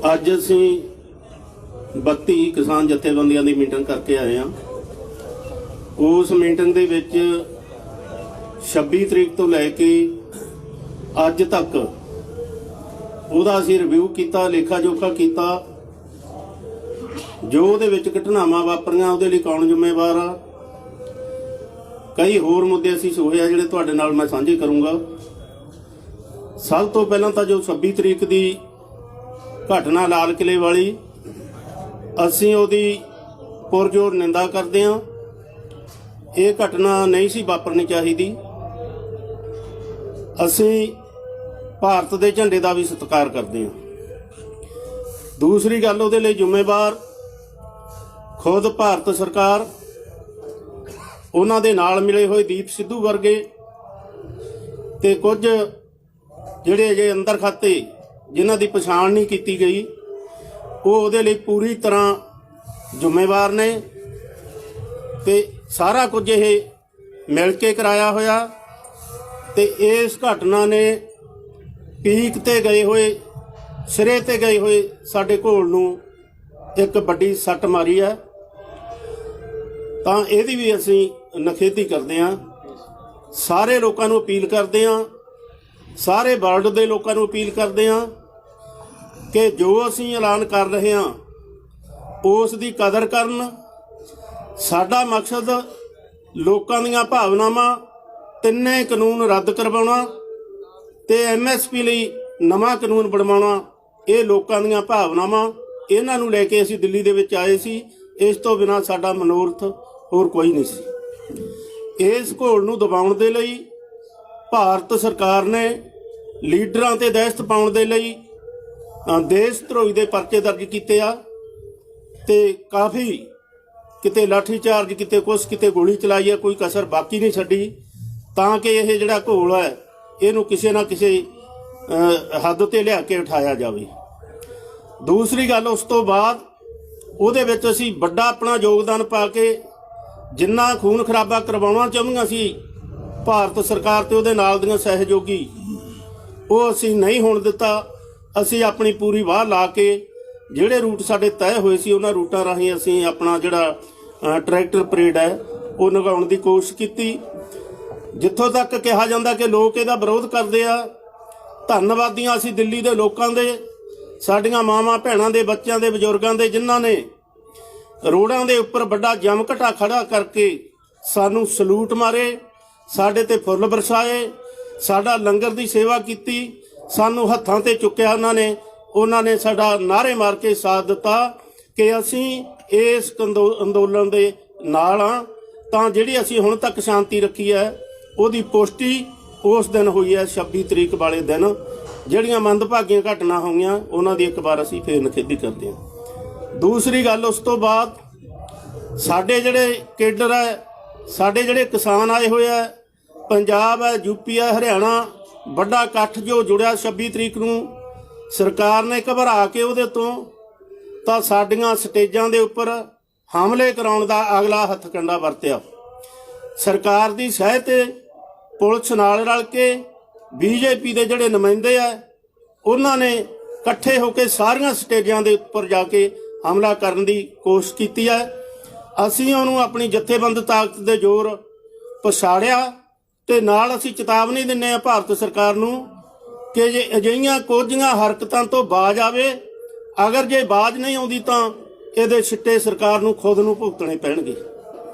ਅੱਜ ਅਸੀਂ 32 किसान जथेबंदियां की मीटिंग करके आए हैं। उस मीटिंग दे विच 26 तरीक तो लैके अज तक ਉਹਦਾ ਅਸੀਂ ਰਿਵਿਊ ਕੀਤਾ, ਲੇਖਾ ਜੋਖਾ ਕੀਤਾ। ਜੋ ਉਹਦੇ ਵਿੱਚ ਘਟਨਾਵਾਂ ਵਾਪਰੀਆਂ ਉਹਦੇ ਲਈ ਕੌਣ ਜ਼ਿੰਮੇਵਾਰ ਆ, ਕਈ ਹੋਰ ਮੁੱਦੇ ਅਸੀਂ ਸੋਚੇ ਆ ਜਿਹੜੇ ਤੁਹਾਡੇ ਨਾਲ ਮੈਂ ਸਾਂਝੇ ਕਰੂੰਗਾ। ਸਭ ਤੋਂ ਪਹਿਲਾਂ ਤਾਂ ਜੋ 26 ਤਰੀਕ ਦੀ ਘਟਨਾ ਲਾਲ ਕਿਲੇ ਵਾਲੀ, ਅਸੀਂ ਉਹਦੀ ਪੁਰਜੋਰ ਨਿੰਦਾ ਕਰਦੇ ਹਾਂ। ਇਹ ਘਟਨਾ ਨਹੀਂ ਸੀ ਵਾਪਰਨੀ ਚਾਹੀਦੀ। ਅਸੀਂ ਭਾਰਤ ਦੇ ਝੰਡੇ ਦਾ ਵੀ ਸਤਿਕਾਰ ਕਰਦੇ ਹਾਂ। ਦੂਸਰੀ ਗੱਲ, ਉਹਦੇ ਲਈ ਜ਼ਿੰਮੇਵਾਰ ਖੁਦ ਭਾਰਤ ਸਰਕਾਰ, ਉਹਨਾਂ ਦੇ ਨਾਲ ਮਿਲੇ ਹੋਏ ਦੀਪ ਸਿੱਧੂ ਵਰਗੇ ਤੇ ਕੁਝ ਜਿਹੜੇ ਅਜੇ ਅੰਦਰ ਖਾਤੇ ਜਿਨ੍ਹਾਂ ਦੀ ਪਛਾਣ ਨਹੀਂ ਕੀਤੀ ਗਈ, ਉਹ ਉਹਦੇ ਲਈ ਪੂਰੀ ਤਰ੍ਹਾਂ ਜ਼ਿੰਮੇਵਾਰ ਨੇ ਤੇ ਸਾਰਾ ਕੁਝ ਇਹ ਮਿਲ ਕੇ ਕਰਾਇਆ ਹੋਇਆ। ਤੇ ਇਸ ਘਟਨਾ ਨੇ ਪੀਕ ਤੇ ਗਏ ਹੋਏ, ਸਿਰੇ ਤੇ ਗਏ ਹੋਏ ਸਾਡੇ ਘੋਲ ਨੂੰ ਇੱਕ ਵੱਡੀ ਸੱਟ ਮਾਰੀ ਹੈ। ਤਾਂ ਇਹਦੀ ਵੀ ਅਸੀਂ ਨਿਖੇਧੀ ਕਰਦੇ ਹਾਂ। ਸਾਰੇ ਲੋਕਾਂ ਨੂੰ ਅਪੀਲ ਕਰਦੇ ਹਾਂ, ਸਾਰੇ ਵਰਲਡ ਦੇ ਲੋਕਾਂ ਨੂੰ ਅਪੀਲ ਕਰਦੇ ਹਾਂ ਕਿ ਜੋ ਅਸੀਂ ਐਲਾਨ ਕਰ ਰਹੇ ਹਾਂ ਉਸ ਦੀ ਕਦਰ ਕਰਨ। ਸਾਡਾ ਮਕਸਦ ਲੋਕਾਂ ਦੀਆਂ ਭਾਵਨਾਵਾਂ, ਤਿੰਨੇ ਕਾਨੂੰਨ ਰੱਦ ਕਰਵਾਉਣਾ ਤੇ MSP ਲਈ ਨਵਾਂ ਕਾਨੂੰਨ ਬਣਵਾਉਣਾ। ਇਹ ਲੋਕਾਂ ਦੀਆਂ ਭਾਵਨਾਵਾਂ, ਇਹਨਾਂ ਨੂੰ ਲੈ ਕੇ ਅਸੀਂ ਦਿੱਲੀ ਦੇ ਵਿੱਚ ਆਏ ਸੀ। ਇਸ ਤੋਂ ਬਿਨਾਂ ਸਾਡਾ ਮਨੋਰਥ ਹੋਰ ਕੋਈ ਨਹੀਂ ਸੀ। ਇਸ ਘੋਲ ਨੂੰ ਦਬਾਉਣ ਦੇ ਲਈ ਭਾਰਤ ਸਰਕਾਰ ਨੇ ਲੀਡਰਾਂ ਤੇ ਦਹਿਸ਼ਤ ਪਾਉਣ ਦੇ ਲਈ ਦੇਸ਼ ਧਰੋਹੀ ਦੇ ਪਰਚੇ ਦਰਜ ਕੀਤੇ ਆ ਤੇ ਕਾਫੀ ਕਿਤੇ ਲਾਠੀ ਚਾਰਜ ਕੀਤੇ, ਕੁਛ ਕਿਤੇ ਗੋਲੀ ਚਲਾਈ ਹੈ, ਕੋਈ ਕਸਰ ਬਾਕੀ ਨਹੀਂ ਛੱਡੀ, ਤਾਂ ਕਿ ਇਹ ਜਿਹੜਾ ਘੋਲ ਹੈ ਇਹਨੂੰ ਕਿਸੇ ਨਾ ਕਿਸੇ ਹੱਦ ਤੇ ਲਿਆ ਕੇ ਉਠਾਇਆ ਜਾਵੇ। ਦੂਸਰੀ ਗੱਲ, ਉਸ ਤੋਂ ਬਾਅਦ ਉਹਦੇ ਵਿੱਚ ਅਸੀਂ ਵੱਡਾ ਆਪਣਾ ਯੋਗਦਾਨ ਪਾ ਕੇ ਜਿੰਨਾ ਖੂਨ ਖਰਾਬਾ ਕਰਵਾਉਣਾ ਚਾਹੁੰਦੀਆਂ ਸੀ ਭਾਰਤ ਸਰਕਾਰ ਤੇ ਉਹਦੇ ਨਾਲ ਦੀਆਂ ਸਹਿਯੋਗੀ, ਉਹ ਅਸੀਂ ਨਹੀਂ ਹੋਣ ਦਿੱਤਾ। ਅਸੀਂ ਆਪਣੀ ਪੂਰੀ ਵਾਹ ਲਾ ਕੇ ਜਿਹੜੇ ਰੂਟ ਸਾਡੇ ਤੈਅ ਹੋਏ ਸੀ ਉਹਨਾਂ ਰੂਟਾਂ ਰਾਹੀਂ ਅਸੀਂ ਆਪਣਾ ਜਿਹੜਾ ਟਰੈਕਟਰ ਪਰੇਡ ਹੈ ਉਹ ਨਿਗਾਉਣ ਦੀ ਕੋਸ਼ਿਸ਼ ਕੀਤੀ। ਜਿੱਥੋਂ ਤੱਕ ਕਿਹਾ ਜਾਂਦਾ ਕਿ ਲੋਕ ਇਹਦਾ ਵਿਰੋਧ ਕਰਦੇ ਆ, ਧੰਨਵਾਦੀਆਂ ਅਸੀਂ ਦਿੱਲੀ ਦੇ ਲੋਕਾਂ ਦੇ, ਸਾਡੀਆਂ ਮਾਵਾਂ ਭੈਣਾਂ ਦੇ, ਬੱਚਿਆਂ ਦੇ, ਬਜ਼ੁਰਗਾਂ ਦੇ, ਜਿਨ੍ਹਾਂ ਨੇ ਰੋਡਾਂ ਦੇ ਉੱਪਰ ਵੱਡਾ ਜਮ ਘਟਾ ਖੜਾ ਕਰਕੇ ਸਾਨੂੰ ਸਲੂਟ ਮਾਰੇ, ਸਾਡੇ ਤੇ ਫੁੱਲ ਬਰਸਾਏ, ਸਾਡਾ ਲੰਗਰ ਦੀ ਸੇਵਾ ਕੀਤੀ, ਸਾਨੂੰ ਹੱਥਾਂ ਤੇ ਚੁੱਕਿਆ ਉਹਨਾਂ ਨੇ ਸਾਡਾ ਨਾਅਰੇ ਮਾਰ ਕੇ ਸਾਥ ਦਿੱਤਾ ਕਿ ਅਸੀਂ ਇਸ ਅੰਦੋਲਨ ਦੇ ਨਾਲ ਹਾਂ। ਤਾਂ ਜਿਹੜੀ ਅਸੀਂ ਹੁਣ ਤੱਕ ਸ਼ਾਂਤੀ ਰੱਖੀ ਹੈ ਉਹਦੀ ਪੁਸ਼ਟੀ ਉਸ ਦਿਨ ਹੋਈ ਹੈ 26 ਤਰੀਕ ਵਾਲੇ ਦਿਨ। ਜਿਹੜੀਆਂ ਮੰਦਭਾਗੀਆਂ ਘਟਨਾ ਹੋਈਆਂ ਉਹਨਾਂ ਦੀ ਇੱਕ ਵਾਰ ਅਸੀਂ ਫੇਰ ਨਿਖੇਧੀ ਕਰਦੇ ਹਾਂ। ਦੂਸਰੀ ਗੱਲ, ਉਸ ਤੋਂ ਬਾਅਦ ਸਾਡੇ ਜਿਹੜੇ ਕੇਡਰ ਹੈ, ਸਾਡੇ ਜਿਹੜੇ ਕਿਸਾਨ ਆਏ ਹੋਏ ਹੈ, ਪੰਜਾਬ ਹੈ, UP ਹੈ, ਹਰਿਆਣਾ, ਵੱਡਾ ਇਕੱਠ ਜੋ ਜੁੜਿਆ 26 ਤਰੀਕ ਨੂੰ, ਸਰਕਾਰ ਨੇ ਘਬਰਾ ਕੇ ਉਹਦੇ ਤੋਂ ਤਾਂ ਸਾਡੀਆਂ ਸਟੇਜਾਂ ਦੇ ਉੱਪਰ ਹਮਲੇ ਕਰਾਉਣ ਦਾ ਅਗਲਾ ਹੱਥਕੰਡਾ ਵਰਤਿਆ। ਸਰਕਾਰ ਦੀ ਸਹਾਇਤਾ ਤੇ ਪੁਲਿਸ ਨਾਲ ਰਲ ਕੇ BJP ਦੇ ਜਿਹੜੇ ਨੁਮਾਇੰਦੇ ਆ ਉਹਨਾਂ ਨੇ ਇਕੱਠੇ ਹੋ ਕੇ ਸਾਰੀਆਂ ਸਟੇਜਾਂ ਦੇ ਉੱਪਰ ਜਾ ਕੇ ਹਮਲਾ ਕਰਨ ਦੀ ਕੋਸ਼ਿਸ਼ ਕੀਤੀ ਹੈ। ਅਸੀਂ ਉਹਨੂੰ ਆਪਣੀ ਜਥੇਬੰਦ ਤਾਕਤ ਦੇ ਜ਼ੋਰ ਪਛਾੜਿਆ ਤੇ ਨਾਲ ਅਸੀਂ ਚੇਤਾਵਨੀ ਦਿੰਦੇ ਹਾਂ ਭਾਰਤ ਸਰਕਾਰ ਨੂੰ ਕਿ ਜੇ ਅਜਿਹੀਆਂ ਕੁਝੀਆਂ ਹਰਕਤਾਂ ਤੋਂ ਬਾਜ਼ ਆਵੇ, ਅਗਰ ਜੇ ਬਾਜ਼ ਨਹੀਂ ਆਉਂਦੀ ਤਾਂ ਇਹਦੇ ਸਿੱਟੇ ਸਰਕਾਰ ਨੂੰ ਖੁਦ ਨੂੰ ਭੁਗਤਣੇ ਪੈਣਗੇ।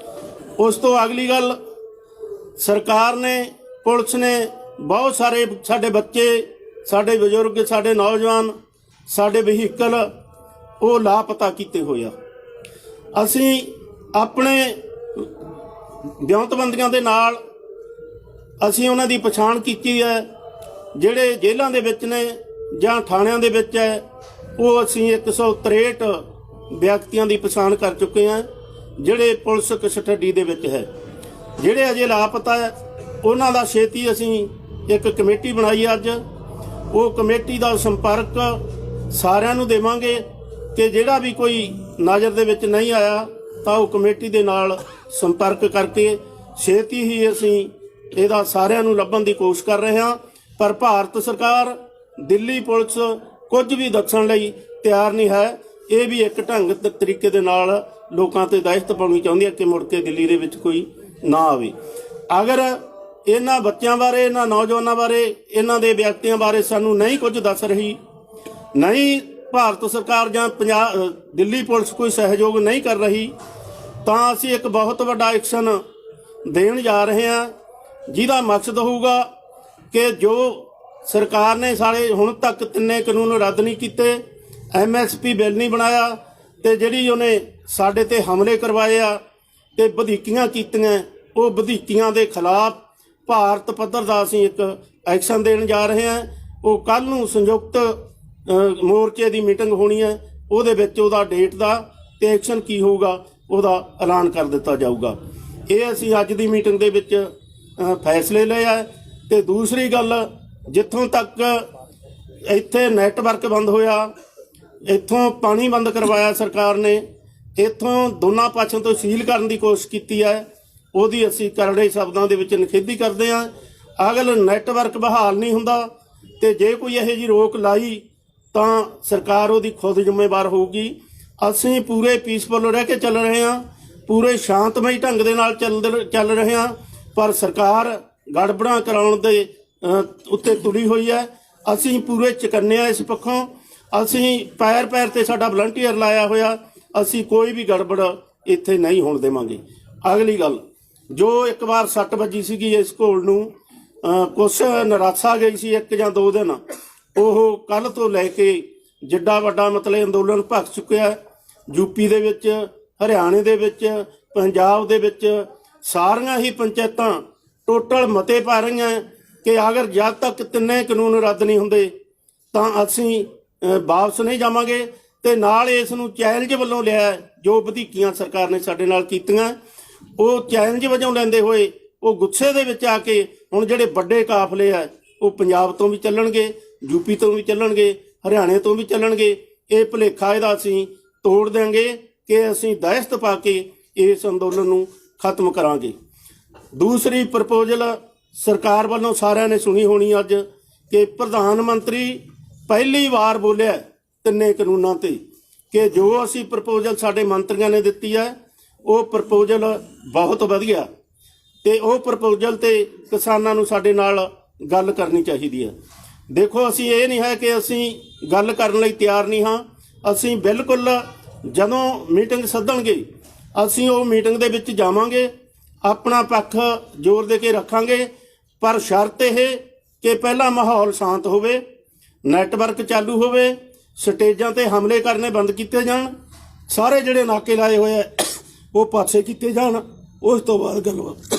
ਉਸ ਤੋਂ ਅਗਲੀ ਗੱਲ, ਸਰਕਾਰ ਨੇ, ਪੁਲਿਸ ਨੇ ਬਹੁਤ ਸਾਰੇ ਸਾਡੇ ਬੱਚੇ, ਸਾਡੇ ਬਜ਼ੁਰਗ, ਸਾਡੇ ਨੌਜਵਾਨ, ਸਾਡੇ ਵਹੀਕਲ ਉਹ ਲਾਪਤਾ ਕੀਤੇ ਹੋਏ ਆ। ਅਸੀਂ ਆਪਣੇ ਵਿਉਂਤਬੰਦੀਆਂ ਦੇ ਨਾਲ ਅਸੀਂ ਉਹਨਾਂ ਦੀ ਪਛਾਣ ਕੀਤੀ ਹੈ। ਜਿਹੜੇ ਜੇਲ੍ਹਾਂ ਦੇ ਵਿੱਚ ਨੇ ਜਾਂ ਥਾਣਿਆਂ ਦੇ ਵਿੱਚ ਹੈ ਉਹ ਅਸੀਂ 163 ਵਿਅਕਤੀਆਂ ਦੀ ਪਛਾਣ ਕਰ ਚੁੱਕੇ ਹਾਂ ਜਿਹੜੇ ਪੁਲਿਸ ਕਸਟਡੀ ਦੇ ਵਿੱਚ ਹੈ। ਜਿਹੜੇ ਅਜੇ ਲਾਪਤਾ ਹੈ ਉਹਨਾਂ ਦਾ ਛੇਤੀ ਅਸੀਂ ਇੱਕ ਕਮੇਟੀ ਬਣਾਈ ਅੱਜ। ਉਹ ਕਮੇਟੀ ਦਾ ਸੰਪਰਕ ਸਾਰਿਆਂ ਨੂੰ ਦੇਵਾਂਗੇ ਕਿ ਜਿਹੜਾ ਵੀ ਕੋਈ ਨਜ਼ਰ ਦੇ ਵਿੱਚ ਨਹੀਂ ਆਇਆ ਤਾਂ ਉਹ ਕਮੇਟੀ ਦੇ ਨਾਲ ਸੰਪਰਕ ਕਰਕੇ ਛੇਤੀ ਹੀ ਅਸੀਂ ਇਹਦਾ ਸਾਰਿਆਂ ਨੂੰ ਲੱਭਣ ਦੀ ਕੋਸ਼ਿਸ਼ ਕਰ ਰਹੇ ਹਾਂ, ਪਰ ਭਾਰਤ ਸਰਕਾਰ, ਦਿੱਲੀ ਪੁਲਿਸ ਕੁਝ ਵੀ ਦੱਸਣ ਲਈ ਤਿਆਰ ਨਹੀਂ ਹੈ। ਇਹ ਵੀ ਇੱਕ ਢੰਗ ਤਰੀਕੇ ਦੇ ਨਾਲ ਲੋਕਾਂ ਤੇ ਦਹਿਸ਼ਤ ਪਾਉਣੀ ਚਾਹੁੰਦੀ ਹੈ ਕਿ ਮੁੜ ਕੇ ਦਿੱਲੀ ਦੇ ਵਿੱਚ ਕੋਈ ਨਾ ਆਵੇ। ਅਗਰ ਇਹਨਾਂ ਬੱਚਿਆਂ ਬਾਰੇ, ਇਹਨਾਂ ਨੌਜਵਾਨਾਂ ਬਾਰੇ, ਇਹਨਾਂ ਦੇ ਵਿਅਕਤੀਆਂ ਬਾਰੇ ਸਾਨੂੰ ਨਹੀਂ ਕੁਝ ਦੱਸ ਰਹੀ, ਨਹੀਂ ਭਾਰਤ ਸਰਕਾਰ ਜਾਂ ਦਿੱਲੀ ਪੁਲਿਸ ਕੋਈ ਸਹਿਯੋਗ ਨਹੀਂ ਕਰ ਰਹੀ, ਤਾਂ ਅਸੀਂ ਇੱਕ ਬਹੁਤ ਵੱਡਾ ਐਕਸ਼ਨ ਦੇਣ ਜਾ ਰਹੇ ਹਾਂ, ਜਿਹਦਾ ਮਕਸਦ ਹੋਊਗਾ ਕਿ ਜੋ ਸਰਕਾਰ ਨੇ ਸਾਰੇ ਹੁਣ ਤੱਕ 3 ਕਾਨੂੰਨ ਰੱਦ ਨਹੀਂ ਕੀਤੇ, MSP ਬਿੱਲ ਨਹੀਂ ਬਣਾਇਆ, ਤੇ ਜਿਹੜੀ ਉਹਨੇ ਸਾਡੇ ਤੇ ਹਮਲੇ ਕਰਵਾਏ ਆ ਤੇ ਵਧੀਕੀਆਂ ਕੀਤੀਆਂ, ਉਹ ਵਧੀਕੀਆਂ ਦੇ ਖਿਲਾਫ ਭਾਰਤ ਪੱਧਰ ਦਾ ਅਸੀਂ ਇੱਕ ਐਕਸ਼ਨ ਦੇਣ ਜਾ ਰਹੇ ਹਾਂ। ਉਹ ਕੱਲ ਨੂੰ ਸੰਯੁਕਤ ਮੋਰਚੇ ਦੀ ਮੀਟਿੰਗ ਹੋਣੀ ਹੈ, ਉਹਦੇ ਵਿੱਚ ਉਹਦਾ ਡੇਟ ਦਾ ਤੇ ਐਕਸ਼ਨ ਕੀ ਹੋਊਗਾ ਉਹਦਾ ਐਲਾਨ ਕਰ ਦਿੱਤਾ ਜਾਊਗਾ। ਇਹ ਅਸੀਂ ਅੱਜ ਦੀ ਮੀਟਿੰਗ ਦੇ ਵਿੱਚ ਫੈਸਲੇ ਲਏ ਆ। ਤੇ ਦੂਸਰੀ ਗੱਲ, ਜਿੱਥੋਂ ਤੱਕ ਇੱਥੇ ਨੈਟਵਰਕ ਬੰਦ ਹੋਇਆ, ਇੱਥੋਂ ਪਾਣੀ ਬੰਦ ਕਰਵਾਇਆ ਸਰਕਾਰ ਨੇ, ਇੱਥੋਂ ਦੋਨਾਂ ਪਾਸਿਆਂ ਤੋਂ ਸੀਲ ਕਰਨ ਦੀ ਕੋਸ਼ਿਸ਼ ਕੀਤੀ ਹੈ, ਉਹਦੀ ਅਸੀਂ ਕਰੜੇ ਸ਼ਬਦਾਂ ਦੇ ਵਿੱਚ ਨਿਖੇਧੀ ਕਰਦੇ ਹਾਂ। ਅਗਰ ਨੈਟਵਰਕ ਬਹਾਲ ਨਹੀਂ ਹੁੰਦਾ ਤੇ ਜੇ ਕੋਈ ਇਹੋ ਜਿਹੀ ਰੋਕ ਲਾਈ ਤਾਂ ਸਰਕਾਰ ਉਹਦੀ ਖੁਦ ਜ਼ਿੰਮੇਵਾਰ ਹੋਊਗੀ। ਅਸੀਂ ਪੂਰੇ ਪੀਸਫੁਲ ਰਹਿ ਕੇ ਚੱਲ ਰਹੇ ਹਾਂ, ਪੂਰੇ ਸ਼ਾਂਤਮਈ ਢੰਗ ਦੇ ਨਾਲ ਚੱਲ ਰਹੇ ਹਾਂ, ਪਰ ਸਰਕਾਰ ਗੜਬੜਾਂ ਕਰਾਉਣ ਦੇ ਉੱਤੇ ਤੁਲੀ ਹੋਈ ਹੈ। ਅਸੀਂ ਪੂਰੇ ਚੁਕੰਨੇ ਆ ਇਸ ਪੱਖੋਂ। ਅਸੀਂ ਪੈਰ ਪੈਰ ਤੇ ਸਾਡਾ ਵਲੰਟੀਅਰ ਲਾਇਆ ਹੋਇਆ, ਅਸੀਂ ਕੋਈ ਵੀ ਗੜਬੜ ਇੱਥੇ ਨਹੀਂ ਹੋਣ ਦੇਵਾਂਗੇ। ਅਗਲੀ ਗੱਲ, ਜੋ ਇੱਕ ਵਾਰ ਸੱਟ ਵੱਜੀ ਸੀਗੀ ਇਸ ਘੋਲ ਨੂੰ, ਕੁਛ ਨਿਰਾਸ਼ਾ ਗਈ ਸੀ 1 ਜਾਂ 2 ਦਿਨ, ਉਹ ਕੱਲ ਤੋਂ ਲੈ ਕੇ ਜਿੱਡਾ ਵੱਡਾ ਮਤਲਬ ਅੰਦੋਲਨ ਭਖ ਚੁੱਕਿਆ। ਯੂਪੀ ਦੇ ਵਿੱਚ, ਹਰਿਆਣੇ ਦੇ ਵਿੱਚ, ਪੰਜਾਬ ਦੇ ਵਿੱਚ ਸਾਰੀਆਂ ਹੀ ਪੰਚਾਇਤਾਂ ਟੋਟਲ ਮਤੇ ਪਾ ਰਹੀਆਂ ਕਿ ਅਗਰ ਜਦ ਤੱਕ 3 ਕਾਨੂੰਨ ਰੱਦ ਨਹੀਂ ਹੁੰਦੇ ਤਾਂ ਅਸੀਂ ਵਾਪਸ ਨਹੀਂ ਜਾਵਾਂਗੇ। ਤੇ ਨਾਲ ਇਸ ਨੂੰ ਚੈਲੰਜ ਵੱਲੋਂ ਲਿਆ, ਜੋ ਵਧੀਕੀਆਂ ਸਰਕਾਰ ਨੇ ਸਾਡੇ ਨਾਲ ਕੀਤੀਆਂ, ਉਹ ਚੈਲੰਜ ਵਜੋਂ ਲੈਂਦੇ ਹੋਏ ਉਹ ਗੁੱਸੇ ਦੇ ਵਿੱਚ ਆ ਕੇ ਹੁਣ ਜਿਹੜੇ ਵੱਡੇ ਕਾਫਲੇ ਆ ਉਹ ਪੰਜਾਬ ਤੋਂ ਵੀ ਚੱਲਣਗੇ, ਯੂਪੀ ਤੋਂ ਵੀ ਚੱਲਣਗੇ, ਹਰਿਆਣੇ ਤੋਂ ਵੀ ਚੱਲਣਗੇ। ਇਹ ਭੁਲੇਖਾ ਇਹਦਾ ਅਸੀਂ ਤੋੜ ਦੇਵਾਂਗੇ ਕਿ ਅਸੀਂ ਦਹਿਸ਼ਤ ਪਾ ਕੇ ਇਸ ਅੰਦੋਲਨ ਨੂੰ ਖਤਮ ਕਰਾਂਗੇ। ਦੂਸਰੀ ਪ੍ਰਪੋਜ਼ਲ ਸਰਕਾਰ ਵੱਲੋਂ ਸਾਰਿਆਂ ਨੇ ਸੁਣੀ ਹੋਣੀ ਅੱਜ, ਕਿ ਪ੍ਰਧਾਨ ਮੰਤਰੀ ਪਹਿਲੀ ਵਾਰ ਬੋਲਿਆ 3 ਕਾਨੂੰਨਾਂ ਤੇ ਕਿ ਜੋ ਅਸੀਂ ਪ੍ਰਪੋਜ਼ਲ ਸਾਡੇ ਮੰਤਰੀਆਂ ਨੇ ਦਿੱਤੀ ਹੈ ਉਹ ਪ੍ਰਪੋਜ਼ਲ ਬਹੁਤ ਵਧੀਆ, ਤੇ ਉਹ ਪ੍ਰਪੋਜ਼ਲ ਤੇ ਕਿਸਾਨਾਂ ਨੂੰ ਸਾਡੇ ਨਾਲ ਗੱਲ ਕਰਨੀ ਚਾਹੀਦੀ ਹੈ। ਦੇਖੋ, ਅਸੀਂ ਇਹ ਨਹੀਂ ਹੈ ਕਿ ਅਸੀਂ ਗੱਲ ਕਰਨ ਲਈ ਤਿਆਰ ਨਹੀਂ ਹਾਂ। ਅਸੀਂ ਬਿਲਕੁਲ ਜਦੋਂ ਮੀਟਿੰਗ ਸੱਦਣਗੇ ਅਸੀਂ ਉਹ ਮੀਟਿੰਗ ਦੇ ਵਿੱਚ ਜਾਵਾਂਗੇ, ਆਪਣਾ ਪੱਖ ਜ਼ੋਰ ਦੇ ਕੇ ਰੱਖਾਂਗੇ, ਪਰ ਸ਼ਰਤ ਇਹ ਕਿ ਪਹਿਲਾਂ ਮਾਹੌਲ ਸ਼ਾਂਤ ਹੋਵੇ, ਨੈਟਵਰਕ ਚਾਲੂ ਹੋਵੇ, ਸਟੇਜਾਂ ਤੇ ਹਮਲੇ ਕਰਨੇ ਬੰਦ ਕੀਤੇ ਜਾਣ, ਸਾਰੇ ਜਿਹੜੇ ਨਾਕੇ ਲਾਏ ਹੋਏ ਆ ਉਹ ਪਾਸੇ ਕੀਤੇ ਜਾਣ, ਉਸ ਤੋਂ ਬਾਅਦ ਗੱਲਬਾਤ।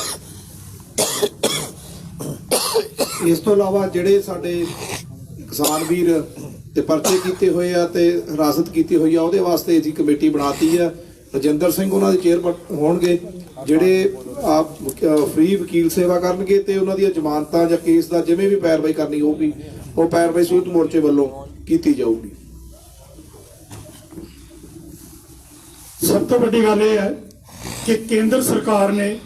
ਇਸ ਤੋਂ ਇਲਾਵਾ ਜਿਹੜੇ ਸਾਡੇ ਕਿਸਾਨ ਵੀਰ ਤੇ ਪਰਚੇ ਕੀਤੇ ਹੋਏ ਆ ਤੇ ਹਿਰਾਸਤ ਕੀਤੀ ਹੋਈ ਆ, ਉਹਦੇ ਵਾਸਤੇ ਅਸੀਂ ਕਮੇਟੀ ਬਣਾਤੀ ਆ। ਰਜਿੰਦਰ ਸਿੰਘ ਉਹਨਾਂ ਦੇ ਚੇਅਰਮੈਨ ਹੋਣਗੇ, ਜਿਹੜੇ ਆਪ ਫ੍ਰੀ ਵਕੀਲ ਸੇਵਾ ਕਰਨਗੇ ਤੇ ਉਹਨਾਂ ਦੀਆਂ ਜ਼ਮਾਨਤਾਂ ਜਾਂ ਕੇਸ ਦਾ ਜਿਵੇਂ ਵੀ ਪੈਰਵਾਈ ਕਰਨੀ ਹੋਊਗੀ ਉਹ ਪੈਰਵਾਈ ਸੰਯੁਕਤ ਮੋਰਚੇ ਵੱਲੋਂ ਕੀਤੀ ਜਾਊਗੀ। ਸਭ ਤੋਂ ਵੱਡੀ ਗੱਲ ਇਹ ਹੈ ਕਿ ਕੇਂਦਰ ਸਰਕਾਰ ਨੇ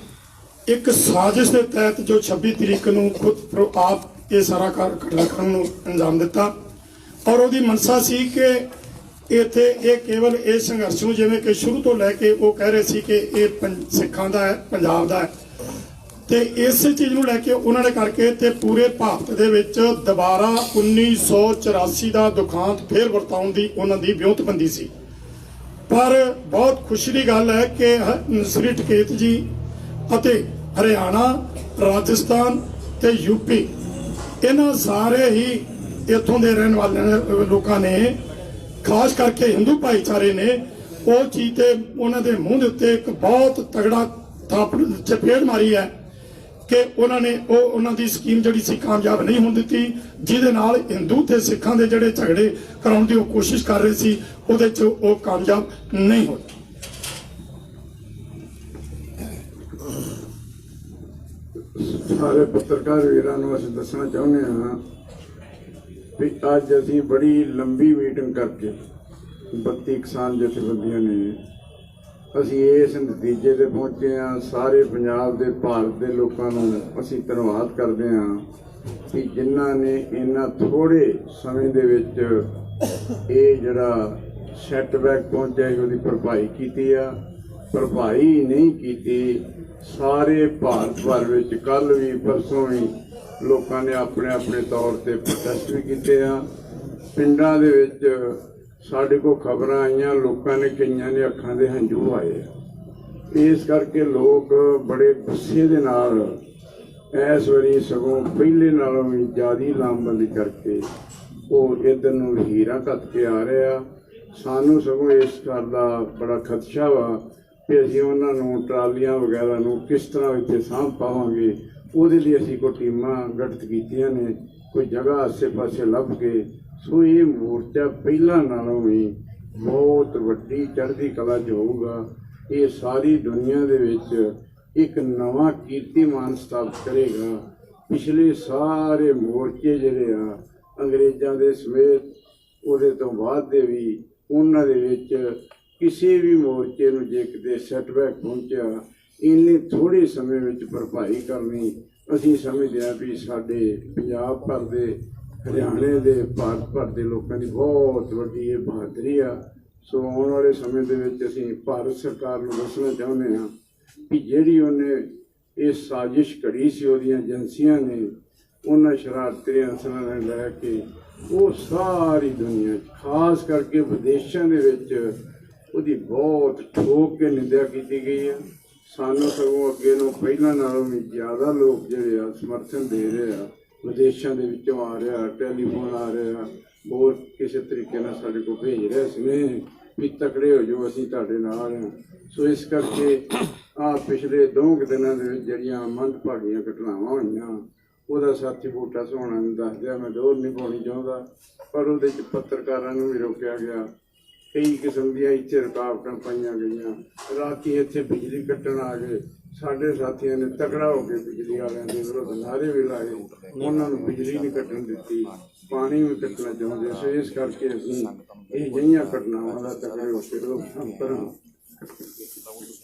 ਇੱਕ ਸਾਜ਼ਿਸ਼ ਦੇ ਤਹਿਤ ਜੋ 26 ਤਰੀਕ ਨੂੰ ਖੁਦ ਆਪ ਇਹ ਸਾਰਾ ਘਟਨਾਕ੍ਰਮ ਨੂੰ ਅੰਜਾਮ ਦਿੱਤਾ, ਔਰ ਉਹਦੀ ਮਨਸਾ ਸੀ ਕਿ ਇੱਥੇ ਇਹ ਕੇਵਲ ਇਹ ਸੰਘਰਸ਼ ਨੂੰ, ਜਿਵੇਂ ਕਿ ਸ਼ੁਰੂ ਤੋਂ ਲੈ ਕੇ ਉਹ ਕਹਿ ਰਹੇ ਸੀ ਕਿ ਇਹ ਸਿੱਖਾਂ ਦਾ ਹੈ, ਪੰਜਾਬ ਦਾ ਹੈ, ਤੇ ਇਸੇ ਚੀਜ਼ ਨੂੰ ਲੈ ਕੇ ਉਹਨਾਂ ਨੇ ਕਰਕੇ ਤੇ ਪੂਰੇ ਭਾਰਤ ਦੇ ਵਿੱਚ ਦੁਬਾਰਾ 1984 ਦਾ ਦੁਖਾਂਤ ਫੇਰ ਵਰਤਾਉਣ ਦੀ ਉਹਨਾਂ ਦੀ ਵਿਉਂਤਬੰਦੀ ਸੀ। ਪਰ ਬਹੁਤ ਖੁਸ਼ੀ ਦੀ ਗੱਲ ਹੈ ਕਿ ਸ੍ਰੀ ਟਕੇਤ ਜੀ ਅਤੇ ਹਰਿਆਣਾ, ਰਾਜਸਥਾਨ ਤੇ ਯੂਪੀ, ਇਹਨਾਂ ਸਾਰੇ ਹੀ ਇੱਥੋਂ ਦੇ ਰਹਿਣ ਵਾਲੇ ਲੋਕਾਂ ਨੇ, ਖਾਸ ਕਰਕੇ ਹਿੰਦੂ ਭਾਈਚਾਰੇ ਨੇ, ਉਹ ਚੀਜ਼ ਤੇ ਉਹਨਾਂ ਦੇ ਮੂੰਹ ਦੇ ਉੱਤੇ ਇੱਕ ਬਹੁਤ ਤਗੜਾ ਚਪੇੜ ਮਾਰੀ ਹੈ ਕਿ ਉਹਨਾਂ ਨੇ ਉਹਨਾਂ ਦੀ ਸਕੀਮ ਜਿਹੜੀ ਸੀ ਕਾਮਯਾਬ ਨਹੀਂ ਹੋਣ ਦਿੱਤੀ, ਜਿਹਦੇ ਨਾਲ ਹਿੰਦੂ ਤੇ ਸਿੱਖਾਂ ਦੇ ਜਿਹੜੇ ਝਗੜੇ ਕਰਾਉਣ ਦੀ ਉਹ ਕੋਸ਼ਿਸ਼ ਕਰ ਰਹੇ ਸੀ, ਉਹਦੇ 'ਚ ਉਹ ਕਾਮਯਾਬ ਨਹੀਂ ਹੋਏ। ਸਾਰੇ ਪੱਤਰਕਾਰ ਵੀਰਾਂ ਨੂੰ ਅਸੀਂ ਦੱਸਣਾ ਚਾਹੁੰਦੇ ਹਾਂ ਵੀ ਅੱਜ ਅਸੀਂ ਬੜੀ ਲੰਬੀ ਮੀਟਿੰਗ ਕਰਕੇ 32 ਕਿਸਾਨ ਜਥੇਬੰਦੀਆਂ ਨੇ ਅਸੀਂ ਇਸ ਨਤੀਜੇ ਤੇ ਪਹੁੰਚੇ ਹਾਂ। ਸਾਰੇ ਪੰਜਾਬ ਦੇ, ਭਾਰਤ ਦੇ ਲੋਕਾਂ ਨੂੰ ਅਸੀਂ ਧੰਨਵਾਦ ਕਰਦੇ ਹਾਂ ਕਿ ਜਿਨ੍ਹਾਂ ਨੇ ਇੰਨਾ ਥੋੜ੍ਹੇ ਸਮੇਂ ਦੇ ਵਿੱਚ ਇਹ ਜਿਹੜਾ ਸੈਟਬੈਕ ਪਹੁੰਚਿਆ ਉਹਦੀ ਭਰਪਾਈ ਕੀਤੀ ਆ। ਭਰਪਾਈ ਨਹੀਂ ਕੀਤੀ, ਸਾਰੇ ਭਾਰਤ ਭਰ ਵਿੱਚ ਕੱਲ੍ਹ ਵੀ ਪਰਸੋਂ ਵੀ ਲੋਕਾਂ ਨੇ ਆਪਣੇ ਆਪਣੇ ਤੌਰ ਤੇ ਪ੍ਰੋਟੈਸਟ ਵੀ ਕੀਤੇ ਆ। ਪਿੰਡਾਂ ਦੇ ਵਿੱਚ ਸਾਡੇ ਕੋਲ ਖਬਰਾਂ ਆਈਆਂ, ਲੋਕਾਂ ਨੇ ਕਈਆਂ ਦੇ ਅੱਖਾਂ ਦੇ ਹੰਝੂ ਆਏ ਆ। ਇਸ ਕਰਕੇ ਲੋਕ ਬੜੇ ਗੁੱਸੇ ਦੇ ਨਾਲ ਇਸ ਵਾਰੀ ਸਗੋਂ ਪਹਿਲੇ ਨਾਲੋਂ ਵੀ ਜ਼ਿਆਦਾ ਲਾਮਬੰਦੀ ਕਰਕੇ ਉਹ ਇੱਧਰ ਨੂੰ ਹੀਰਾਂ ਘੱਟ ਕੇ ਆ ਰਹੇ ਆ। ਸਾਨੂੰ ਸਗੋਂ ਇਸ ਗੱਲ ਦਾ ਬੜਾ ਖਦਸ਼ਾ ਵਾ ਕਿ ਅਸੀਂ ਉਹਨਾਂ ਨੂੰ ਟਰਾਲੀਆਂ ਵਗੈਰਾ ਨੂੰ ਕਿਸ ਤਰ੍ਹਾਂ ਇੱਥੇ ਸਾਂਭ ਪਾਵਾਂਗੇ। ਉਹਦੇ ਲਈ ਅਸੀਂ ਕੋਈ ਟੀਮਾਂ ਗਠਿਤ ਕੀਤੀਆਂ ਨੇ, ਕੋਈ ਜਗ੍ਹਾ ਆਸੇ ਪਾਸੇ ਲੱਭ ਕੇ। ਸੋ ਇਹ ਮੋਰਚਾ ਪਹਿਲਾਂ ਨਾਲੋਂ ਵੀ ਬਹੁਤ ਵੱਡੀ ਚੜ੍ਹਦੀ ਕਲਾ 'ਚ ਹੋਊਗਾ। ਇਹ ਸਾਰੀ ਦੁਨੀਆ ਦੇ ਵਿੱਚ ਇੱਕ ਨਵਾਂ ਕੀਰਤੀਮਾਨ ਸਥਾਪਿਤ ਕਰੇਗਾ। ਪਿਛਲੇ ਸਾਰੇ ਮੋਰਚੇ ਜਿਹੜੇ ਆ ਅੰਗਰੇਜ਼ਾਂ ਦੇ ਸਮੇਤ, ਉਹਦੇ ਤੋਂ ਬਾਅਦ ਦੇ ਵੀ, ਉਹਨਾਂ ਦੇ ਵਿੱਚ ਕਿਸੇ ਵੀ ਮੋਰਚੇ ਨੂੰ ਜੇ ਕਿਤੇ ਸੈਟਬੈਕ ਪਹੁੰਚਿਆ, ਇੰਨੇ ਥੋੜ੍ਹੇ ਸਮੇਂ ਵਿੱਚ ਭਰਪਾਈ ਕਰਨੀ ਅਸੀਂ ਸਮਝਦੇ ਹਾਂ ਵੀ ਸਾਡੇ ਪੰਜਾਬ ਭਰ ਦੇ, ਹਰਿਆਣੇ ਦੇ, ਭਾਰਤ ਭਰ ਦੇ ਲੋਕਾਂ ਦੀ ਬਹੁਤ ਵੱਡੀ ਇਹ ਬਹਾਦਰੀ ਆ। ਸੋ ਆਉਣ ਵਾਲੇ ਸਮੇਂ ਦੇ ਵਿੱਚ ਅਸੀਂ ਭਾਰਤ ਸਰਕਾਰ ਨੂੰ ਦੱਸਣਾ ਚਾਹੁੰਦੇ ਹਾਂ ਕਿ ਜਿਹੜੀ ਉਹਨੇ ਇਹ ਸਾਜ਼ਿਸ਼ ਘੜੀ ਸੀ, ਉਹਦੀਆਂ ਏਜੰਸੀਆਂ ਨੇ, ਉਹਨਾਂ ਸ਼ਰਾਰਤੀ ਅਨਸਰਾਂ ਨੇ ਲੈ ਕੇ ਉਹ ਸਾਰੀ ਦੁਨੀਆ 'ਚ, ਖਾਸ ਕਰਕੇ ਵਿਦੇਸ਼ਾਂ ਦੇ ਵਿੱਚ ਉਹਦੀ ਬਹੁਤ ਠੋਕ ਕੇ ਨਿੰਦਿਆ ਕੀਤੀ ਗਈ ਹੈ। ਸਾਨੂੰ ਸਗੋਂ ਅੱਗੇ ਨੂੰ ਪਹਿਲਾਂ ਨਾਲੋਂ ਵੀ ਜ਼ਿਆਦਾ ਲੋਕ ਜਿਹੜੇ ਆ ਸਮਰਥਨ ਦੇ ਰਹੇ ਆ। ਵਿਦੇਸ਼ਾਂ ਦੇ ਵਿੱਚੋਂ ਆ ਰਿਹਾ, ਟੈਲੀਫੋਨ ਆ ਰਿਹਾ, ਹੋਰ ਕਿਸੇ ਤਰੀਕੇ ਨਾਲ ਸਾਡੇ ਕੋਲ ਭੇਜ ਰਹੇ ਸੀ ਵੀ ਤਕੜੇ ਹੋ ਜਾਓ, ਅਸੀਂ ਤੁਹਾਡੇ ਨਾਲ ਹਾਂ। ਸੋ ਇਸ ਕਰਕੇ ਪਿਛਲੇ 2 ਦਿਨਾਂ ਦੇ ਵਿੱਚ ਜਿਹੜੀਆਂ ਮੰਦਭਾਗੀਆਂ ਘਟਨਾਵਾਂ ਹੋਈਆਂ, ਉਹਦਾ ਸਾਥੀ ਬੂਟਾ ਸੋਹਣਾ ਨੂੰ ਦੱਸਦਿਆਂ ਮੈਂ ਦੋਹਰ ਨਹੀਂ ਪਾਉਣੀ ਚਾਹੁੰਦਾ, ਪਰ ਉਹਦੇ 'ਚ ਪੱਤਰਕਾਰਾਂ ਨੂੰ ਵੀ ਰੋਕਿਆ ਗਿਆ। ਕਈ ਕਿਸਮ ਦੀਆਂ ਇੱਥੇ ਰੁਕਾਵਟਾਂ ਪਾਈਆਂ ਗਈਆਂ। ਰਾਤੀ ਇੱਥੇ ਬਿਜਲੀ ਕੱਟਣ ਆ ਗਏ, ਸਾਡੇ ਸਾਥੀਆਂ ਨੇ ਤਕੜਾ ਹੋ ਕੇ ਬਿਜਲੀ ਵਾਲਿਆਂ ਦੇ ਵਿਰੁੱਧ ਨਾਅਰੇ ਵੀ ਲਾਏ, ਉਹਨਾਂ ਨੂੰ ਬਿਜਲੀ ਨਹੀਂ ਕੱਟਣ ਦਿੱਤੀ, ਪਾਣੀ ਵੀ ਕੱਟਣਾ ਚਾਹੁੰਦੇ। ਸੋ ਇਸ ਕਰਕੇ ਅਸੀਂ ਇਹ ਜਿਹੀਆਂ ਘਟਨਾਵਾਂ ਦਾ ਤਕੜੇ ਹੋ ਕੇ ਰੋਕਥਾਮ ਕਰਾਂ।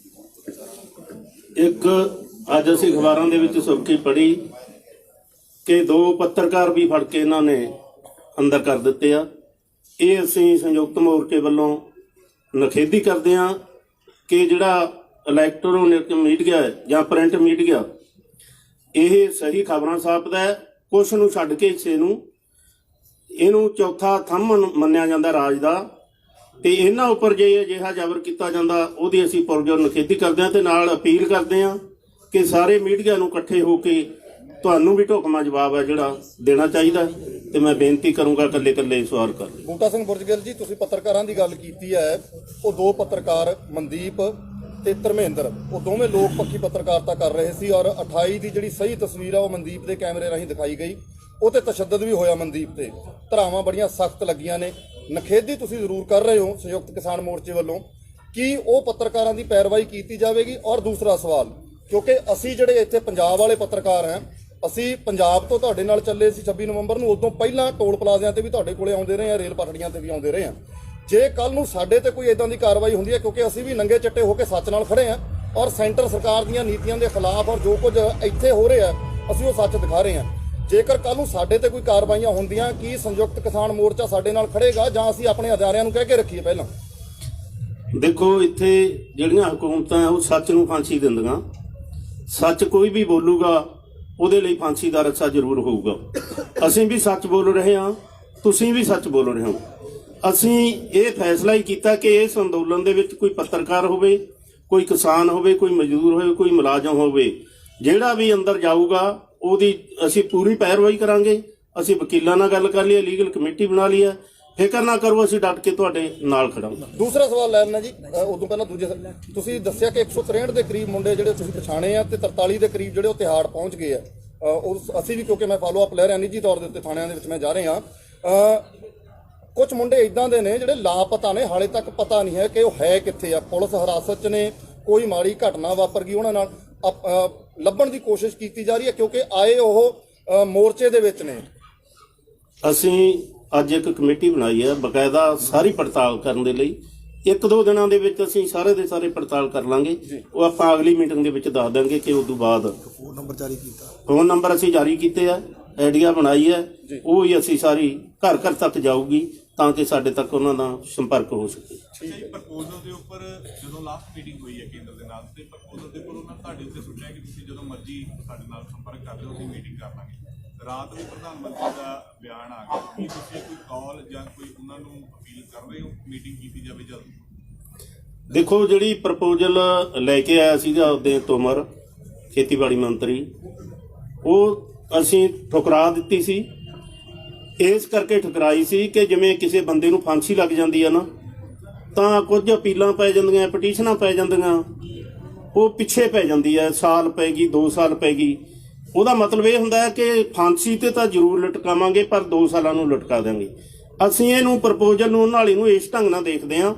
ਇੱਕ ਅੱਜ ਅਸੀਂ ਅਖਬਾਰਾਂ ਦੇ ਵਿੱਚ ਸੁਰਖੀ ਪੜ੍ਹੀ ਕਿ 2 ਪੱਤਰਕਾਰ ਵੀ ਫੜ ਕੇ ਇਹਨਾਂ ਨੇ ਅੰਦਰ ਕਰ ਦਿੱਤੇ ਆ। ਇਹ ਅਸੀਂ ਸੰਯੁਕਤ ਮੋਰਚੇ ਵੱਲੋਂ ਨਿਖੇਧੀ ਕਰਦੇ ਹਾਂ ਕਿ ਜਿਹੜਾ ਇਲੈਕਟ੍ਰੋਨਿਕ ਮੀਡੀਆ ਹੈ ਜਾਂ ਪ੍ਰਿੰਟ ਮੀਡੀਆ, ਇਹ ਸਹੀ ਖਬਰਾਂ ਛਾਪਦਾ ਹੈ, ਕੁਛ ਨੂੰ ਛੱਡ ਕੇ ਹਿੱਸੇ ਨੂੰ, ਇਹਨੂੰ ਚੌਥਾ ਥੰਮ ਮੰਨਿਆ ਜਾਂਦਾ ਰਾਜ ਦਾ, ਤੇ ਇਹਨਾਂ ਉੱਪਰ ਜੇ ਅਜਿਹਾ ਜ਼ਬਰ ਕੀਤਾ ਜਾਂਦਾ ਉਹਦੀ ਅਸੀਂ ਪੁਰਜੋਰ ਨਿਖੇਧੀ ਕਰਦੇ ਹਾਂ। ਤੇ ਨਾਲ ਅਪੀਲ ਕਰਦੇ ਹਾਂ ਕਿ ਸਾਰੇ ਮੀਡੀਆ ਨੂੰ ਇਕੱਠੇ ਹੋ ਕੇ ਤੁਹਾਨੂੰ ਵੀ ਢੁਕਵਾਂ ਜਵਾਬ ਹੈ ਜਿਹੜਾ ਦੇਣਾ ਚਾਹੀਦਾ। ਤੇ ਮੈਂ ਬੇਨਤੀ ਕਰੂੰਗਾ ਇਕੱਲੇ ਇਕੱਲੇ ਸਵਾਲ ਕਰ। ਬੂਟਾ ਸਿੰਘ ਬੁਰਜਗਿੱਲ ਜੀ, ਤੁਸੀਂ ਪੱਤਰਕਾਰਾਂ ਦੀ ਗੱਲ ਕੀਤੀ ਹੈ, ਉਹ 2 ਪੱਤਰਕਾਰ ਮਨਦੀਪ ਤੇ ਧਰਮੇਂਦਰ, ਉਹ ਦੋਵੇਂ ਲੋਕ ਪੱਖੀ ਪੱਤਰਕਾਰਤਾ ਕਰ ਰਹੇ ਸੀ ਔਰ 28 ਦੀ ਜਿਹੜੀ ਸਹੀ ਤਸਵੀਰ ਆ ਉਹ ਮਨਦੀਪ ਦੇ ਕੈਮਰੇ ਰਾਹੀਂ ਦਿਖਾਈ ਗਈ। ਉਹ ਤੇ ਤਸ਼ੱਦਦ ਵੀ ਹੋਇਆ ਮਨਦੀਪ ਤੇ, ਧਾਰਾਵਾਂ ਬੜੀਆਂ ਸਖਤ ਲੱਗੀਆਂ ਨੇ। ਨਿਖੇਧੀ ਤੁਸੀਂ ਜ਼ਰੂਰ ਕਰ ਰਹੇ ਹੋ ਸੰਯੁਕਤ ਕਿਸਾਨ ਮੋਰਚੇ ਵੱਲੋਂ, ਕੀ ਉਹ ਪੱਤਰਕਾਰਾਂ ਦੀ ਪੈਰਵਾਈ ਕੀਤੀ ਜਾਵੇਗੀ? ਔਰ ਦੂਸਰਾ ਸਵਾਲ, ਕਿਉਂਕਿ ਅਸੀਂ ਜਿਹੜੇ ਇੱਥੇ ਪੰਜਾਬ ਵਾਲੇ ਪੱਤਰਕਾਰ ਹਾਂ, ਅਸੀਂ ਪੰਜਾਬ ਤੋਂ ਤੁਹਾਡੇ ਨਾਲ ਚੱਲੇ ਸੀ 26 ਨਵੰਬਰ ਨੂੰ, ਉਦੋਂ ਪਹਿਲਾਂ ਟੋਲ ਪਲਾਜ਼ਿਆਂ ਤੇ ਵੀ ਤੁਹਾਡੇ ਕੋਲੇ ਆਉਂਦੇ ਰਹੇ ਆ, ਰੇਲ ਪਟੜੀਆਂ ਤੇ ਵੀ ਆਉਂਦੇ ਰਹੇ ਆ। ਜੇ ਕੱਲ ਨੂੰ ਸਾਡੇ ਤੇ ਕੋਈ ਇਦਾਂ ਦੀ ਕਾਰਵਾਈ ਹੁੰਦੀ ਹੈ, ਕਿਉਂਕਿ ਅਸੀਂ ਵੀ ਨੰਗੇ ਚੱਟੇ ਹੋ ਕੇ ਸੱਚ ਨਾਲ ਖੜੇ ਆ ਔਰ ਸੈਂਟਰ ਸਰਕਾਰ ਦੀਆਂ ਨੀਤੀਆਂ ਦੇ ਖਿਲਾਫ ਔਰ ਜੋ ਕੁਝ ਇੱਥੇ ਹੋ ਰਿਹਾ ਅਸੀਂ ਉਹ ਸੱਚ ਦਿਖਾ ਰਹੇ ਹਾਂ। ਜੇਕਰ ਕੱਲ ਨੂੰ ਸਾਡੇ ਤੇ ਕੋਈ ਕਾਰਵਾਈਆਂ ਹੁੰਦੀਆਂ, ਕੀ ਸੰਯੁਕਤ ਕਿਸਾਨ ਮੋਰਚਾ ਸਾਡੇ ਨਾਲ ਖੜੇਗਾ ਜਾਂ ਅਸੀਂ ਆਪਣੇ ਅਦਾਰਿਆਂ ਨੂੰ ਕਹਿ ਕੇ ਰੱਖੀਏ? ਪਹਿਲਾਂ ਦੇਖੋ, ਇੱਥੇ ਜਿਹੜੀਆਂ ਹਕੂਮਤਾਂ ਉਹ ਸੱਚ ਨੂੰ ਫਾਂਸੀ ਦਿੰਦੀਆਂ। ਸੱਚ ਕੋਈ ਵੀ ਬੋਲੂਗਾ ਉਹਦੇ ਲਈ ਫਾਂਸੀ ਦਾ ਰੱਸਾ ਜ਼ਰੂਰ ਹੋਊਗਾ। ਅਸੀਂ ਵੀ ਸੱਚ ਬੋਲ ਰਹੇ ਹਾਂ, ਤੁਸੀਂ ਵੀ ਸੱਚ ਬੋਲ ਰਹੇ ਹੋ। ਅਸੀਂ ਇਹ ਫੈਸਲਾ ਹੀ ਕੀਤਾ ਕਿ ਇਸ ਅੰਦੋਲਨ ਦੇ ਵਿੱਚ ਕੋਈ ਪੱਤਰਕਾਰ ਹੋਵੇ, ਕੋਈ ਕਿਸਾਨ ਹੋਵੇ, ਕੋਈ ਮਜ਼ਦੂਰ ਹੋਵੇ, ਕੋਈ ਮੁਲਾਜ਼ਮ ਹੋਵੇ, ਜਿਹੜਾ ਵੀ ਅੰਦਰ ਜਾਊਗਾ ਉਹਦੀ ਅਸੀਂ ਪੂਰੀ ਪੈਰਵਾਈ ਕਰਾਂਗੇ। ਅਸੀਂ ਵਕੀਲਾਂ ਨਾਲ ਗੱਲ ਕਰ ਲਈ, ਲੀਗਲ ਕਮੇਟੀ ਬਣਾ ਲਈ ਹੈ, ਫਿਕਰ ਨਾ ਕਰੋ, ਅਸੀਂ ਡਟ ਕੇ ਤੁਹਾਡੇ ਨਾਲ ਖੜਾਂਗੇ। ਦੂਸਰਾ ਸਵਾਲ ਲੈਣਾ ਜੀ, ਉਦੋਂ ਪਹਿਲਾਂ ਦੂਜੇ ਤੁਸੀਂ ਦੱਸਿਆ ਕਿ 163 ਦੇ ਕਰੀਬ ਮੁੰਡੇ ਜਿਹੜੇ ਤੁਸੀਂ ਪਛਾਣੇ ਆ ਤੇ 43 ਦੇ ਕਰੀਬ ਜਿਹੜੇ ਉਹ ਤਿਹਾੜ ਪਹੁੰਚ ਗਏ ਆ। ਉਹ ਅਸੀਂ ਵੀ, ਕਿਉਂਕਿ ਮੈਂ ਫਾਲੋ ਅਪ ਲੈ ਰਿਹਾ ਨਿੱਜੀ ਤੌਰ ਦੇ ਉੱਤੇ ਥਾਣਿਆਂ ਦੇ ਵਿੱਚ ਮੈਂ ਜਾ ਰਿਹਾ। ਕੁਝ ਮੁੰਡੇ ਇਦਾਂ ਦੇ ਨੇ ਜਿਹੜੇ ਲਾਪਤਾ ਨੇ, ਹਾਲੇ ਤੱਕ ਪਤਾ ਨਹੀਂ ਹੈ ਕਿ ਉਹ ਹੈ ਕਿੱਥੇ ਆ। ਪੁਲਿਸ ਹਿਰਾਸਤ 'ਚ ਨੇ, ਕੋਈ ਮਾੜੀ ਘਟਨਾ ਵਾਪਰ ਗਈ ਉਹਨਾਂ ਨਾਲ, ਲੱਭਣ ਦੀ ਕੋਸ਼ਿਸ਼ ਕੀਤੀ ਜਾ ਰਹੀ ਹੈ ਕਿਉਂਕਿ ਆਏ ਉਹ ਮੋਰਚੇ ਦੇ ਵਿੱਚ ਨੇ। ਅਸੀਂ ਅੱਜ ਇੱਕ ਕਮੇਟੀ ਬਣਾਈ ਹੈ ਬਕਾਇਦਾ ਸਾਰੀ ਪੜਤਾਲ ਕਰਨ ਦੇ ਲਈ ਇੱਕ ਦੋ ਦਿਨਾਂ ਦੇ ਵਿੱਚ ਅਸੀਂ ਸਾਰੇ ਦੇ ਸਾਰੇ ਪੜਤਾਲ ਕਰ ਲਾਂਗੇ। ਉਹ ਆਪਾਂ ਅਗਲੀ ਮੀਟਿੰਗ ਦੇ ਵਿੱਚ ਦੱਸ ਦਾਂਗੇ ਕਿ ਉਸ ਤੋਂ ਬਾਅਦ ਫੋਨ ਨੰਬਰ ਅਸੀਂ ਜਾਰੀ ਕੀਤੇ ਆ, ਆਈਡੀਆ ਬਣਾਈ ਹੈ, ਉਹ ਹੀ ਅਸੀਂ ਸਾਰੀ ਘਰ ਘਰ ਤੱਕ ਜਾਊਗੀ ਤਾਂ ਕਿ ਸਾਡੇ ਤੱਕ ਉਹਨਾਂ ਦਾ ਸੰਪਰਕ ਹੋ ਸਕੇ। ਪ੍ਰਪੋਜ਼ਲ ਦੇ ਉੱਪਰ ਜਦੋਂ ਲਾਸਟ ਮੀਟਿੰਗ ਹੋਈ ਹੈ ਕੇਂਦਰ ਦੇ ਨਾਲ, ਤੇ ਪ੍ਰਪੋਜ਼ਲ ਦੇ ਉੱਪਰ ਉਹਨਾਂ ਤੁਹਾਡੇ ਉੱਤੇ ਸੁਣਿਆ ਕਿ ਤੁਸੀਂ ਜਦੋਂ ਮਰਜ਼ੀ ਸਾਡੇ ਨਾਲ ਸੰਪਰਕ ਕਰ ਲਿਓ, ਅਸੀਂ ਮੀਟਿੰਗ ਕਰ ਲਾਂਗੇ। ਰਾਤ ਨੂੰ ਪ੍ਰਧਾਨ ਮੰਤਰੀ ਦਾ ਬਿਆਨ ਆ ਗਿਆ, ਕੀ ਤੁਸੀਂ ਕੋਈ ਕਾਲ ਜਾਂ ਕੋਈ ਉਹਨਾਂ ਨੂੰ ਅਪੀਲ ਕਰ ਰਹੇ ਹੋ ਮੀਟਿੰਗ ਕੀਤੀ ਜਾਵੇ ਜਲਦੀ? ਦੇਖੋ, ਜਿਹੜੀ ਪ੍ਰਪੋਜ਼ਲ ਲੈ ਕੇ ਆਇਆ ਸੀਗਾ ਉਹਦੇ ਤੋਮਰ ਖੇਤੀਬਾੜੀ ਮੰਤਰੀ, ਉਹ ਅਸੀਂ ਠੁਕਰਾ ਦਿੱਤੀ ਸੀ। ਇਸ ਕਰਕੇ ਠੁਕਰਾਈ ਸੀ ਕਿ ਜਿਵੇਂ ਕਿਸੇ ਬੰਦੇ ਨੂੰ ਫਾਂਸੀ ਲੱਗ ਜਾਂਦੀ ਹੈ ਨਾ, ਤਾਂ ਕੁਝ ਅਪੀਲਾਂ ਪੈ ਜਾਂਦੀਆਂ, ਪਟੀਸ਼ਨਾਂ ਪੈ ਜਾਂਦੀਆਂ, ਉਹ ਪਿੱਛੇ ਪੈ ਜਾਂਦੀ ਹੈ, ਸਾਲ ਪੈ ਗਈ, 2 ਸਾਲ ਪੈ ਗਈ। ਉਹਦਾ ਮਤਲਬ ਇਹ ਹੁੰਦਾ ਹੈ ਕਿ ਫਾਂਸੀ ਤੇ ਤਾਂ ਜ਼ਰੂਰ ਲਟਕਾਵਾਂਗੇ ਪਰ 2 ਸਾਲਾਂ ਨੂੰ ਲਟਕਾ ਦਾਂਗੇ। ਅਸੀਂ ਇਹਨੂੰ ਪ੍ਰਪੋਜ਼ਲ ਨੂੰ ਨਾਲੇ ਨੂੰ ਇਸ ਢੰਗ ਨਾਲ ਦੇਖਦੇ ਹਾਂ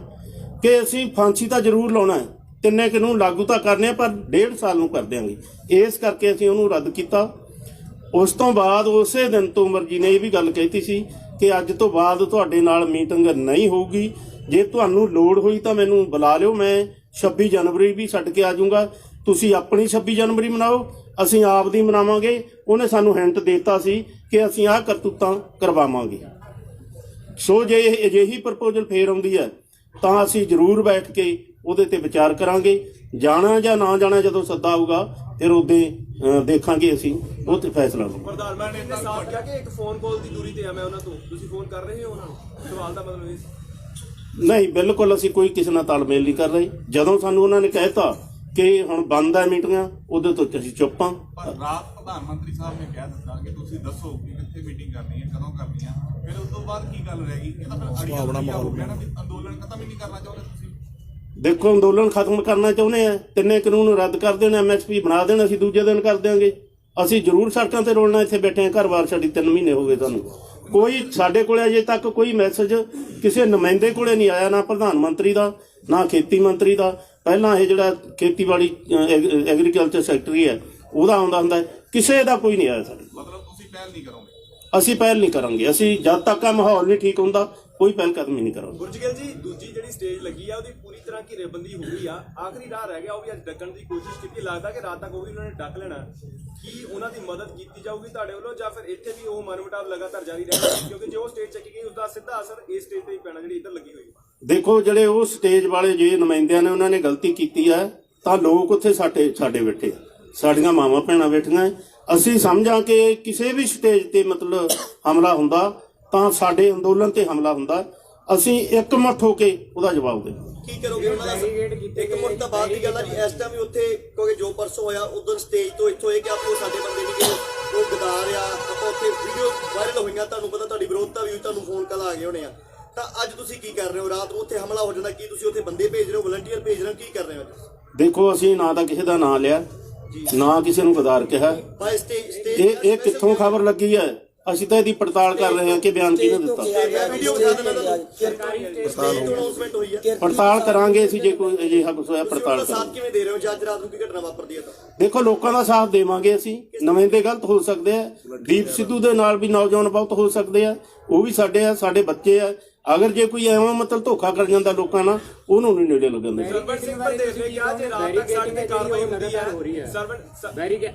ਕਿ ਅਸੀਂ ਫਾਂਸੀ ਤਾਂ ਜ਼ਰੂਰ ਲਾਉਣਾ ਹੈ, 3 ਕਾਨੂੰਨ ਲਾਗੂ ਤਾਂ ਕਰਨੇ ਆ ਪਰ 1.5 ਸਾਲ ਨੂੰ ਕਰ ਦਿਆਂਗੇ। ਇਸ ਕਰਕੇ ਅਸੀਂ ਉਹਨੂੰ ਰੱਦ ਕੀਤਾ। ਉਸ ਤੋਂ ਬਾਅਦ ਉਸੇ ਦਿਨ ਤੋਮਰ ਜੀ ਨੇ ਇਹ ਵੀ ਗੱਲ ਕਹਿਤੀ ਸੀ ਕਿ ਅੱਜ ਤੋਂ ਬਾਅਦ ਤੁਹਾਡੇ ਨਾਲ ਮੀਟਿੰਗ ਨਹੀਂ ਹੋਊਗੀ, ਜੇ ਤੁਹਾਨੂੰ ਲੋੜ ਹੋਈ ਤਾਂ ਮੈਨੂੰ ਬੁਲਾ ਲਿਓ, ਮੈਂ 26 ਜਨਵਰੀ ਵੀ ਛੱਡ ਕੇ ਆ ਜਾਊਂਗਾ, ਤੁਸੀਂ ਆਪਣੀ 26 ਜਨਵਰੀ ਮਨਾਓ, ਅਸੀਂ ਆਪ ਦੀ ਮਨਾਵਾਂਗੇ। ਉਹਨੇ ਸਾਨੂੰ ਹਿੰਟ ਦਿੱਤਾ ਸੀ ਕਿ ਅਸੀਂ ਆਹ ਕਰਤੂਤਾਂ ਕਰਵਾਵਾਂਗੇ। ਸੋ ਜੇ ਅਜਿਹੀ ਪ੍ਰਪੋਜ਼ਲ ਫੇਰ ਆਉਂਦੀ ਹੈ ਤਾਂ ਅਸੀਂ ਜ਼ਰੂਰ ਬੈਠ ਕੇ ਉਹਦੇ ਤੇ ਵਿਚਾਰ ਕਰਾਂਗੇ। ਜਾਣਾ ਜਾਂ ਨਾ ਜਾਣਾ ਜਦੋਂ ਸੱਦਾ ਆਊਗਾ ਫਿਰ ਉਹਦੇ ਦੇਖਾਂਗੇ, ਅਸੀਂ ਉਹ ਤੇ ਫੈਸਲਾ ਲਵਾਂਗੇ। ਪ੍ਰਧਾਨ ਮੰਤਰੀ ਨੇ ਸਾਫ਼ ਕਿਹਾ ਕਿ ਇੱਕ ਫੋਨ ਕਾਲ ਦੀ ਦੂਰੀ ਤੇ ਆ ਮੈਂ ਉਹਨਾਂ ਤੋਂ, ਤੁਸੀਂ ਫੋਨ ਕਰ ਰਹੇ ਹੋ ਉਹਨਾਂ ਨੂੰ? ਸਵਾਲ ਦਾ ਮਤਲਬ ਇਹ ਨਹੀਂ, ਬਿਲਕੁਲ ਅਸੀਂ ਕੋਈ ਕਿਸੇ ਨਾਲ ਤਾਲਮੇਲ ਨਹੀਂ ਕਰ ਰਹੇ। ਜਦੋਂ ਸਾਨੂੰ ਉਹਨਾਂ ਨੇ ਕਹਿਤਾ ਕਿ ਹੁਣ ਬੰਦ ਹੈ ਮੀਟਿੰਗਾਂ, ਉਦੋਂ ਤੋਂ ਅਸੀਂ ਚੁੱਪ ਹਾਂ। ਪਰ ਰਾਤ ਪ੍ਰਧਾਨ ਮੰਤਰੀ ਸਾਹਿਬ ਨੇ ਕਹਿ ਦਿੱਤਾ ਕਿ ਤੁਸੀਂ ਦੱਸੋ ਕਿ ਕਿੱਥੇ ਮੀਟਿੰਗ ਕਰਨੀ ਹੈ, ਕਦੋਂ ਕਰਨੀ ਹੈ, ਫਿਰ ਉਸ ਤੋਂ ਬਾਅਦ ਕੀ ਗੱਲ ਰਹਿ ਗਈ? ਇਹ ਤਾਂ ਫਿਰ ਅੜੀਆ ਹੋ ਗਿਆ ਨਾ ਵੀ ਅੰਦੋਲਨ ਖਤਮ ਹੀ ਨਹੀਂ ਕਰਨਾ ਚਾਹੁੰਦੇ ਤੁਸੀਂ। ਦੇਖੋ, ਅੰਦੋਲਨ ਖਤਮ ਕਰਨਾ ਚਾਹੁੰਦੇ ਆ, 3 ਕਾਨੂੰਨ ਰੱਦ ਕਰ ਦੇਣ, MSP ਬਣਾ ਦੇਣ, ਅਸੀਂ ਦੂਜੇ ਦਿਨ ਕਰ ਦਿਆਂਗੇ। ਅਸੀਂ ਜ਼ਰੂਰ ਸੜਕਾਂ ਤੇ ਰੋਲਣਾ। ਇੱਥੇ ਬੈਠੇ ਆ, ਘਰ-ਬਾਰ ਸਾਡੀ 3 ਮਹੀਨੇ ਹੋ ਗਏ ਸਾਨੂੰ। ਕੋਈ ਸਾਡੇ ਕੋਲੇ ਅਜੇ ਤੱਕ ਕੋਈ ਮੈਸੇਜ ਕਿਸੇ ਨੁਮਾਇੰਦੇ ਕੋਲੇ ਨਹੀਂ ਆਇਆ, ਨਾ ਪ੍ਰਧਾਨ ਮੰਤਰੀ ਦਾ, ਨਾ ਖੇਤੀ ਮੰਤਰੀ ਦਾ। ਪਹਿਲਾਂ ਇਹ ਜਿਹੜਾ ਖੇਤੀਬਾੜੀ ਐਗਰੀਕਲਚਰ ਸੈਕਟਰੀ ਹੈ ਉਹਦਾ ਆਉਂਦਾ ਹੁੰਦਾ, ਕਿਸੇ ਦਾ ਕੋਈ ਨਹੀਂ ਆਇਆ ਸਾਡੇ। ਮਤਲਬ ਤੁਸੀਂ ਪਹਿਲ ਨਹੀਂ ਕਰੋਗੇ? ਅਸੀਂ ਪਹਿਲ ਨਹੀਂ ਕਰਾਂਗੇ। ਅਸੀਂ ਜਦ ਤੱਕ ਆ ਮਾਹੌਲ ਨਹੀਂ ਠੀਕ ਹੁੰਦਾ ਕੋਈ ਪਹਿਲ ਕਦਮੀ ਨਹੀਂ ਕਰਾਂਗੇ। ਗੁਰਜੀਤ ਜੀ, ਦੂਜੀ ਜਿਹੜੀ ਸਟੇਜ ਲੱਗੀ ਆ ਉਹਦੀ ਪੂਰੀ ਤਰ੍ਹਾਂ ਘੇਰੇਬੰਦੀ ਹੋ ਗਈ ਆ, ਆਖਰੀ ਰਾਹ ਰਹਿ ਗਿਆ, ਉਹ ਵੀ ਅੱਜ ਡੱਕਣ ਦੀ ਕੋਸ਼ਿਸ਼ ਕੀਤੀ। ਲੱਗਦਾ ਕਿ ਰਾਤ ਤੱਕ ਉਹ ਵੀ ਉਹਨਾਂ ਨੇ ਡੱਕ ਲੈਣਾ। ਕੀ ਉਹਨਾਂ ਦੀ ਮਦਦ ਕੀਤੀ ਜਾਊਗੀ ਤੁਹਾਡੇ ਵੱਲੋਂ, ਜਾਂ ਫਿਰ ਇੱਥੇ ਵੀ ਉਹ ਮਨਮੁਟਾਵ ਲਗਾਤਾਰ ਜਾਰੀ ਰਹੇਗਾ? ਕਿਉਂਕਿ ਜੋ ਸਟੇਜ ਚੱਕੀ ਗਈ ਉਸਦਾ ਸਿੱਧਾ ਅਸਰ ਇਸ ਸਟੇਜ ਤੇ ਹੀ ਪੈਣਾ ਜਿਹੜੀ ਇੱਧਰ ਲੱਗੀ ਹੋਈ ਹੈ। ਦੇਖੋ, ਜਿਹੜੇ ਉਹ ਸਟੇਜ ਵਾਲੇ ਜੇ ਨੁਮਾਇੰਦਿਆਂ ਨੇ ਉਹਨਾਂ ਨੇ ਗਲਤੀ ਕੀਤੀ ਹੈ ਤਾਂ ਲੋਕ ਉੱਥੇ ਸਾਡੇ ਬੈਠੇ, ਸਾਡੀਆਂ ਮਾਵਾਂ ਭੈਣਾਂ ਬੈਠੀਆਂ। ਅਸੀਂ ਸਮਝਾਂ ਕਿ ਕਿਸੇ ਵੀ ਸਟੇਜ ਤੇ ਮਤਲਬ ਹਮਲਾ ਹੁੰਦਾ ਤਾਂ ਸਾਡੇ ਅੰਦੋਲਨ ਤੇ ਹਮਲਾ ਹੁੰਦਾ, ਅਸੀਂ ਇੱਕਮੁੱਠ ਹੋ ਕੇ ਉਹਦਾ ਜਵਾਬ ਦੇਵਾਂਗੇ। ਕੀ ਕਰੋਗੇ ਉਹਨਾਂ ਦਾ? ਇੱਕ ਮੁੱਖ ਤਾਂ ਬਾਤ ਦੀ ਗੱਲ ਆ ਜੀ, ਇਸ ਟਾਈਮ ਵੀ ਉੱਥੇ ਕਿਉਂਕਿ ਜੋ ਪਰਸੋਂ ਹੋਇਆ ਉਦੋਂ ਸਟੇਜ ਤੋਂ ਇੱਥੋਂ ਇਹ ਕਿ ਆਪੋ ਸਾਡੇ ਬੰਦੇ ਨਹੀਂ ਕਿ ਉਹ ਗਦਾਰ ਆ, ਆਪਾਂ ਉੱਥੇ ਵੀਡੀਓ ਵਾਇਰਲ ਹੋਈਆਂ, ਤੁਹਾਨੂੰ ਪਤਾ ਤੁਹਾਡੀ ਵਿਰੋਧਤਾ ਵੀ, ਤੁਹਾਨੂੰ ਫੋਨ ਕਾਲ ਆ ਗਏ ਹੋਣੇ ਆ। ਤਾਂ ਅੱਜ ਤੁਸੀਂ ਕੀ ਕਰ ਰਹੇ ਹੋ? ਰਾਤ ਨੂੰ ਉੱਥੇ ਹਮਲਾ ਹੋ ਜਾਂਦਾ, ਕੀ ਤੁਸੀਂ ਉੱਥੇ ਬੰਦੇ ਭੇਜ ਰਹੇ ਹੋ, ਵਲੰਟੀਅਰ ਭੇਜ ਰਹੇ ਹੋ, ਕੀ ਕਰ ਰਹੇ ਹੋ? ਦੇਖੋ, ਅਸੀਂ ਨਾ ਤਾਂ ਕਿਸੇ ਦਾ ਨਾਂ ਲਿਆ, ਨਾ ਕਿਸੇ ਨੂੰ ਗਦਾਰ ਕਿਹਾ। ਇਹ ਕਿੱਥੋਂ ਖਬਰ ਲੱਗੀ ਹੈ? ਅਸੀਂ ਤਾਂ ਇਹਦੀ ਪੜਤਾਲ ਕਰ ਰਹੇ ਹਾਂ ਕਿ ਬਿਆਨ ਕਿਹਨੇ ਦਿੱਤਾ। ਪੜਤਾਲ ਕਰਾਂਗੇ ਅਸੀਂ, ਜੇ ਕੋਈ ਅਜਿਹਾ ਕੁਝ ਹੋਇਆ ਪੜਤਾਲ ਕਰਾਂਗੇ। ਕਿਵੇਂ ਦੇ ਰਹੇ ਹੋ ਜੱਜ ਰਾਤ ਨੂੰ ਕੀ ਘਟਨਾ ਵਾਪਰਦੀ ਹੈ ਤਾਂ? ਦੇਖੋ, ਲੋਕਾਂ ਦਾ ਸਾਥ ਦੇਵਾਂਗੇ ਅਸੀਂ। ਨੁਮਾਇੰਦੇ ਗਲਤ ਹੋ ਸਕਦੇ ਆ, ਦੀਪ ਸਿੱਧੂ ਦੇ ਨਾਲ ਵੀ ਨੌਜਵਾਨ ਬਹੁਤ ਹੋ ਸਕਦੇ ਆ, ਉਹ ਵੀ ਸਾਡੇ ਆ, ਸਾਡੇ ਬੱਚੇ ਆ। ਅਗਰ ਜੇ ਕੋਈ ਐਵੇਂ ਮਤਲਬ ਧੋਖਾ ਕਰ ਜਾਂਦਾ ਲੋਕਾਂ ਨਾਲ, ਉਹਨੂੰ ਨਹੀਂ ਨੇੜੇ ਲੱਗਣ ਦੇ।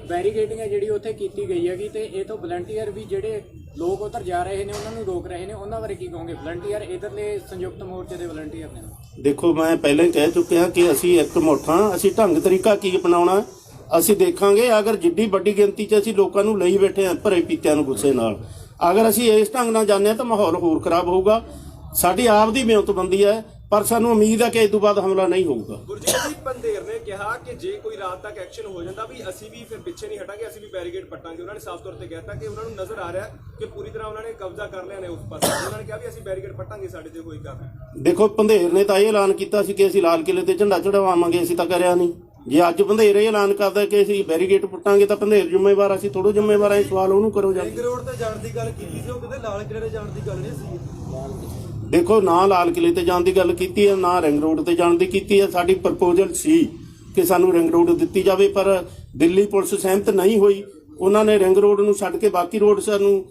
ਬੈਰੀਕੇਡਿੰਗ ਹੈ ਜਿਹੜੀ ਉੱਥੇ ਕੀਤੀ ਗਈ ਹੈਗੀ, ਤੇ ਇਹ ਤੋਂ ਵਲੰਟੀਅਰ ਵੀ ਜਿਹੜੇ ਲੋਕ ਉੱਧਰ ਜਾ ਰਹੇ ਨੇ ਉਹਨਾਂ ਨੂੰ ਰੋਕ ਰਹੇ ਨੇ, ਉਹਨਾਂ ਬਾਰੇ ਕੀ ਕਹੋਗੇ? ਵਲੰਟੀਅਰ ਇਧਰਲੇ ਸੰਯੁਕਤ ਮੋਰਚੇ ਦੇ ਵਲੰਟੀਅਰ ਨੇ। ਦੇਖੋ, ਮੈਂ ਪਹਿਲਾਂ ਹੀ ਕਹਿ ਚੁੱਕਿਆ ਕਿ ਅਸੀਂ ਇੱਕਮੁੱਠ ਹਾਂ। ਅਸੀਂ ਢੰਗ ਤਰੀਕਾ ਕੀ ਅਪਣਾਉਣਾ ਅਸੀਂ ਦੇਖਾਂਗੇ। ਅਗਰ ਜਿੱਡੀ ਵੱਡੀ ਗਿਣਤੀ 'ਚ ਅਸੀਂ ਲੋਕਾਂ ਨੂੰ ਲਈ ਬੈਠੇ ਹਾਂ ਭਰੇ ਪੀਤਿਆਂ ਨੂੰ ਗੁੱਸੇ ਨਾਲ, ਅਗਰ ਅਸੀਂ ਇਸ ਢੰਗ ਨਾਲ ਜਾਂਦੇ ਹਾਂ ਤਾਂ ਮਾਹੌਲ ਹੋਰ ਖਰਾਬ ਹੋਊਗਾ। ਸਾਡੀ ਆਪ ਦੀ ਮਿਹਨਤਬੰਦੀ ਹੈ, ਪਰ ਸਾਨੂੰ ਉਮੀਦ ਹੈ ਕਿ ਇਸ ਤੋਂ ਬਾਅਦ ਹਮਲਾ ਨਹੀਂ ਹੋਊਗਾ। ਗੁਰਜੀਤ ਜੀ, ਪੰਧੇਰ ਨੇ ਕਿਹਾ ਕਿ ਜੇ ਕੋਈ ਰਾਤ ਤੱਕ ਐਕਸ਼ਨ ਹੋ ਜਾਂਦਾ ਵੀ ਅਸੀਂ ਵੀ ਫਿਰ ਪਿੱਛੇ ਨਹੀਂ ਹਟਾਂਗੇ, ਅਸੀਂ ਵੀ ਬੈਰੀਕੇਡ ਪੱਟਾਂਗੇ। ਉਹਨਾਂ ਨੇ ਸਾਫ਼ ਤੌਰ ਤੇ ਕਹਿਤਾ ਕਿ ਉਹਨਾਂ ਨੂੰ ਨਜ਼ਰ ਆ ਰਿਹਾ ਕਿ ਪੂਰੀ ਤਰ੍ਹਾਂ ਉਹਨਾਂ ਨੇ ਕਬਜ਼ਾ ਕਰ ਲਿਆ ਨੇ ਉਸ ਪਾਸੇ। ਉਹਨਾਂ ਨੇ ਕਿਹਾ ਵੀ ਅਸੀਂ ਬੈਰੀਕੇਡ ਪੱਟਾਂਗੇ, ਸਾਡੇ ਤੇ ਕੋਈ ਕਰ। ਦੇਖੋ, ਪੰਧੇਰ ਨੇ ਤਾਂ ਇਹ ਐਲਾਨ ਕੀਤਾ ਸੀ ਕਿ ਅਸੀਂ ਲਾਲ ਕਿਲੇ ਤੇ ਝੰਡਾ ਚੜਾਵਾਂਗੇ, ਅਸੀਂ ਤਾਂ ਕਰਿਆ ਨਹੀਂ। ਜੇ ਅੱਜ ਪੰਧੇਰ ਇਹ ਐਲਾਨ ਕਰਦਾ ਕਿ ਅਸੀਂ ਬੈਰੀਕੇਡ ਪੁੱਟਾਂਗੇ ਤਾਂ ਪੰਧੇਰ ਜ਼ਿੰਮੇਵਾਰ, ਅਸੀਂ ਥੋੜ੍ਹਾ ਜ਼ਿੰਮੇਵਾਰ ਹੈ। ਸਵਾਲ ਉਹਨੂੰ ਕਰੋ ਜਾ ਕੇ। ਰੋਡ ਤੇ ਜਾਣ ਦੀ ਗੱਲ ਕੀਤੀ ਸੀ, ਉਹ ਕਿਤੇ ਲਾਲ ਕਿਲੇ ਤੇ ਜਾਣ ਦੀ ਗੱਲ ਨਹੀਂ ਸੀ। ਦੇਖੋ, ਨਾ ਲਾਲ ਕਿਲੇ ਤੇ ਜਾਣ ਦੀ ਗੱਲ ਕੀਤੀ ਹੈ, ਨਾ ਰਿੰਗ ਰੋਡ ਤੇ ਜਾਣ ਦੀ ਕੀਤੀ ਹੈ। ਸਾਡੀ ਪ੍ਰਪੋਜ਼ਲ ਸੀ ਕਿ ਸਾਨੂੰ ਰਿੰਗ ਰੋਡ ਦਿੱਤੀ ਜਾਵੇ, ਪਰ ਦਿੱਲੀ ਪੁਲਿਸ ਸਹਿਮਤ ਨਹੀਂ ਹੋਈ। ਉਹਨਾਂ ਨੇ ਰਿੰਗ ਰੋਡ ਨੂੰ ਛੱਡ ਕੇ ਬਾਕੀ ਰੋਡ ਸਾਨੂੰ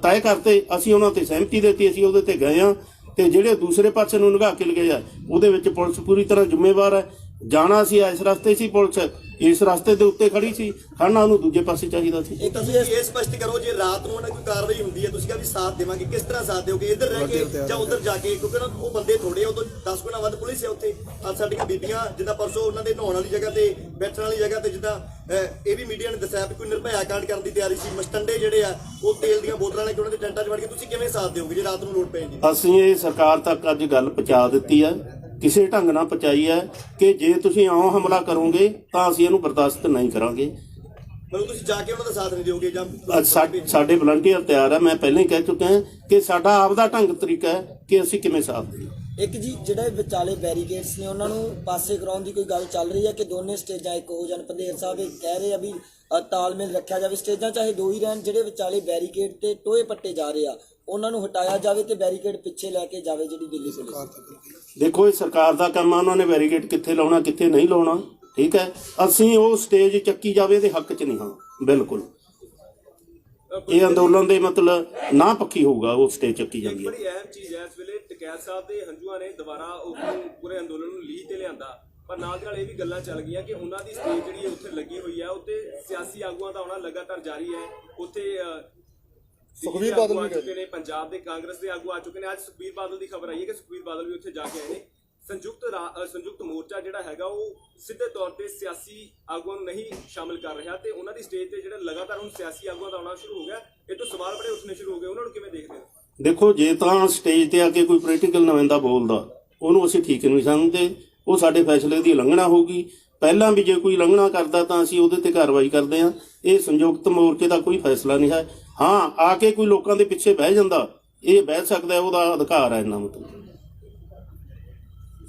ਤੈਅ ਕਰਤੇ। ਅਸੀਂ ਉਹਨਾਂ ਤੇ ਸਹਿਮਤੀ ਦਿੱਤੀ, ਅਸੀਂ ਉਹਦੇ ਤੇ ਗਏ ਹਾਂ। ਤੇ ਜਿਹੜੇ ਦੂਸਰੇ ਪਾਸੇ ਨੂੰ ਨਿਗਾਹ ਕੇ ਲਗੇ ਆ ਉਹਦੇ ਵਿੱਚ ਪੁਲਿਸ ਪੂਰੀ ਤਰ੍ਹਾਂ ਜ਼ਿੰਮੇਵਾਰ ਹੈ। ਜਾਣਾ ਸੀ ਇਸ ਰਸਤੇ ਸੀ, ਪੁਲਿਸ ਇਸ ਰਸਤੇ ਦੇ ਉੱਤੇ ਖੜੀ ਸੀ, ਖੜਨਾ ਉਹਨੂੰ ਦੂਜੇ ਪਾਸੇ ਚਾਹੀਦਾ ਸੀ। ਇਹ ਤੁਸੀਂ ਇਹ ਸਪਸ਼ਟ ਕਰੋ, ਜੇ ਰਾਤ ਨੂੰ ਉਹਨਾਂ ਕੋਈ ਕਾਰਵਾਈ ਹੁੰਦੀ ਹੈ ਤੁਸੀਂ ਕਿਹਾ ਵੀ ਸਾਥ ਦੇਵਾਂਗੇ, ਕਿਸ ਤਰ੍ਹਾਂ ਸਾਥ ਦਿਓਗੇ? ਇੱਧਰ ਰਹਿ ਕੇ ਜਾਂ ਉੱਧਰ ਜਾ ਕੇ? ਕਿਉਂਕਿ ਨਾ ਉਹ ਬੰਦੇ ਥੋੜੇ ਆ, ਉਦੋਂ 10 ਗੁਣਾ ਵੱਧ ਪੁਲਿਸ ਹੈ ਉੱਥੇ। ਅੱਜ ਸਾਡੀਆਂ ਬੀਬੀਆਂ ਜਿੱਦਾਂ ਪਰਸੋਂ ਉਹਨਾਂ ਦੇ ਨਹਾਉਣ ਵਾਲੀ ਜਗ੍ਹਾ ਤੇ ਬੈਠਣ ਵਾਲੀ ਜਗ੍ਹਾ ਤੇ ਜਿੱਦਾਂ ਇਹ ਵੀ ਮੀਡੀਆ ਨੇ ਦੱਸਿਆ ਵੀ ਕੋਈ ਨਿਰਭਇਆ ਕਾਂਡ ਕਰਨ ਦੀ ਤਿਆਰੀ ਸੀ, ਮਸਟੰਡੇ ਜਿਹੜੇ ਆ ਉਹ ਤੇਲ ਦੀਆਂ ਬੋਤਲਾਂ ਲੈ ਕੇ ਉਹਨਾਂ ਦੇ ਟੈਂਟਾਂ 'ਚ ਵੜ ਕੇ, ਤੁਸੀਂ ਕਿਵੇਂ ਸਾਥ ਦਿਓਗੇ ਜੇ ਰਾਤ ਨੂੰ ਲੋੜ ਪੈ ਜਾਂਦੀ? ਅਸੀਂ ਇਹ ਸਰਕਾਰ ਤੱਕ ਅੱਜ ਗੱਲ ਪਹੁੰਚਾ ਦਿੱਤੀ ਹੈ, ਕਿਸੇ ਢੰਗ ਨਾਲ ਪਹੁੰਚਾਈ ਹੈ ਕਿ ਜੇ ਤੁਸੀਂ ਆਉਂ ਹਮਲਾ ਕਰੋਗੇ ਤਾਂ ਅਸੀਂ ਇਹਨੂੰ ਬਰਦਾਸ਼ਤ ਨਹੀਂ ਕਰਾਂਗੇ। ਮਤਲਬ ਤੁਸੀਂ ਜਾ ਕੇ ਉਹਨਾਂ ਦਾ ਸਾਥ ਨਹੀਂ ਦਿਓਗੇ ਜਾਂ ਅੱਜ ਸਾਡੇ ਵਲੰਟੀਅਰ ਤਿਆਰ ਹੈ। ਮੈਂ ਪਹਿਲਾਂ ਹੀ ਕਹਿ ਚੁੱਕਿਆ ਹਾਂ ਕਿ ਸਾਡਾ ਆਪਦਾ ਢੰਗ ਤਰੀਕਾ ਹੈ ਕਿ ਅਸੀਂ ਕਿਵੇਂ ਸਾਥ ਦੇਈਏ। ਇੱਕ ਜੀ ਜਿਹੜੇ ਵਿਚਾਲੇ ਬੈਰੀਕੇਡਸ ਨੇ ਉਹਨਾਂ ਨੂੰ ਪਾਸੇ ਕਰਾਉਣ ਦੀ ਕੋਈ ਗੱਲ ਚੱਲ ਰਹੀ ਹੈ ਕਿ ਦੋਨੇ ਸਟੇਜਾਂ ਇੱਕ ਹੋ ਜਾਣ? ਪੰਧੇਰ ਸਾਹਿਬ ਇਹ ਕਹਿ ਰਹੇ ਆ ਵੀ ਤਾਲਮੇਲ ਰੱਖਿਆ ਜਾਵੇ, ਸਟੇਜਾਂ ਚਾਹੇ ਦੋ ਹੀ ਰਹਿਣ, ਜਿਹੜੇ ਵਿਚਾਲੇ ਬੈਰੀਕੇਡ ਤੇ ਟੋਏ ਪੱਟੇ ਜਾ ਰਹੇ ਆ ਉਹਨਾਂ ਨੂੰ ਹਟਾਇਆ ਜਾਵੇ ਤੇ ਬੈਰੀਕੇਡ ਪਿੱਛੇ ਲੈ ਕੇ ਜਾਵੇ ਜਿਹੜੀ ਦਿੱਲੀ ਪੁਲਿਸ। ਦੇਖੋ ਇਹ ਸਰਕਾਰ ਦਾ ਕੰਮ ਆ, ਉਹਨਾਂ ਨੇ ਬੈਰੀਕੇਡ ਕਿੱਥੇ ਲਾਉਣਾ ਕਿੱਥੇ ਨਹੀਂ ਲਾਉਣਾ, ਠੀਕ ਹੈ। ਅਸੀਂ ਉਹ ਸਟੇਜ ਚੱਕੀ ਜਾਵੇ ਦੇ ਹੱਕ 'ਚ ਨਹੀਂ ਹਾਂ, ਬਿਲਕੁਲ। ਇਹ ਅੰਦੋਲਨ ਦੇ ਮਤਲਬ ਨਾ ਪੱਖੀ ਹੋਊਗਾ ਉਹ ਸਟੇਜ ਚੱਕੀ ਜਾਂਦੀ ਹੈ। ਬੜੀ ਅਹਿਮ ਚੀਜ਼ ਹੈ ਇਸ ਵੇਲੇ, ਟਕੈਤ ਸਾਹਿਬ ਦੇ ਹੰਝੂਆਂ ਨੇ ਦੁਬਾਰਾ ਉਹ ਪੂਰੇ ਅੰਦੋਲਨ ਨੂੰ ਲੀਹ ਤੇ ਲਿਆਂਦਾ, ਪਰ ਨਾਲ ਦੀ ਨਾਲ ਇਹ ਵੀ ਗੱਲਾਂ ਚੱਲ ਗਈਆਂ ਕਿ ਉਹਨਾਂ ਦੀ ਸਟੇਜ ਜਿਹੜੀ ਉੱਥੇ ਲੱਗੀ ਹੋਈ ਹੈ ਉੱਤੇ ਸਿਆਸੀ ਆਗੂਆਂ ਦਾ ਆਉਣਾ ਲਗਾਤਾਰ ਜਾਰੀ ਹੈ। ਉੱਥੇ ਸੁਖਬੀਰ ਬਾਦਲ ਵੀ ਆ ਚੁੱਕੇ ਨੇ, ਪੰਜਾਬ ਦੇ ਕਾਂਗਰਸ ਦੇ ਆਗੂ ਆ ਚੁੱਕੇ ਨੇ। ਅੱਜ ਸੁਖਬੀਰ ਬਾਦਲ ਦੀ ਖਬਰ ਆਈ ਹੈ ਕਿ ਸੁਖਬੀਰ ਬਾਦਲ ਵੀ ਉੱਥੇ ਜਾ ਕੇ ਆਏ ਨੇ। ਸੰਯੁਕਤ ਮੋਰਚਾ ਜਿਹੜਾ ਹੈਗਾ ਉਹ ਸਿੱਧੇ ਤੌਰ ਤੇ ਸਿਆਸੀ ਆਗੂਆਂ ਨੂੰ ਨਹੀਂ ਸ਼ਾਮਿਲ ਕਰ ਰਿਹਾ ਤੇ ਉਹਨਾਂ ਦੀ ਸਟੇਜ ਤੇ ਜਿਹੜਾ ਲਗਾਤਾਰ ਹੁਣ ਸਿਆਸੀ ਆਗੂਆਂ ਦਾ ਆਉਣਾ ਸ਼ੁਰੂ ਹੋ ਗਿਆ, ਇਹ ਤੋਂ ਸਵਾਲ ਬੜੇ ਉੱਠਣੇ ਸ਼ੁਰੂ ਹੋ ਗਏ। ਉਹਨਾਂ ਨੂੰ ਕਿਵੇਂ ਦੇਖਦੇ ਹੋ? ਦੇਖੋ ਜੇ ਤਾਂ ਸਟੇਜ ਤੇ ਆ ਕੇ ਕੋਈ ਪੋਲੀਟੀਕਲ ਨੁਮਾਇੰਦਾ ਬੋਲਦਾ ਉਹਨੂੰ ਅਸੀਂ ਠੀਕ ਨਹੀਂ ਸਮਝਦੇ, ਉਹ ਸਾਡੇ ਫੈਸਲੇ ਦੀ ਉਲੰਘਣਾ ਹੋਊਗੀ। ਪਹਿਲਾਂ ਵੀ ਜੇ ਕੋਈ ਉਲੰਘਣਾ ਕਰਦਾ ਤਾਂ ਅਸੀਂ ਉਹਦੇ ਤੇ ਕਾਰਵਾਈ ਕਰਦੇ ਹਾਂ। ਇਹ ਸੰਯੁਕਤ ਮੋਰਚੇ ਦਾ ਕੋਈ ਫੈਸਲਾ ਨਹੀਂ ਹੈ। ਹਾਂ, ਆ ਕੇ ਕੋਈ ਲੋਕਾਂ ਦੇ ਪਿੱਛੇ ਬਹਿ ਜਾਂਦਾ, ਇਹ ਬਹਿ ਸਕਦਾ, ਉਹਦਾ ਅਧਿਕਾਰ ਹੈ ਇੰਨਾ। ਮਤਲਬ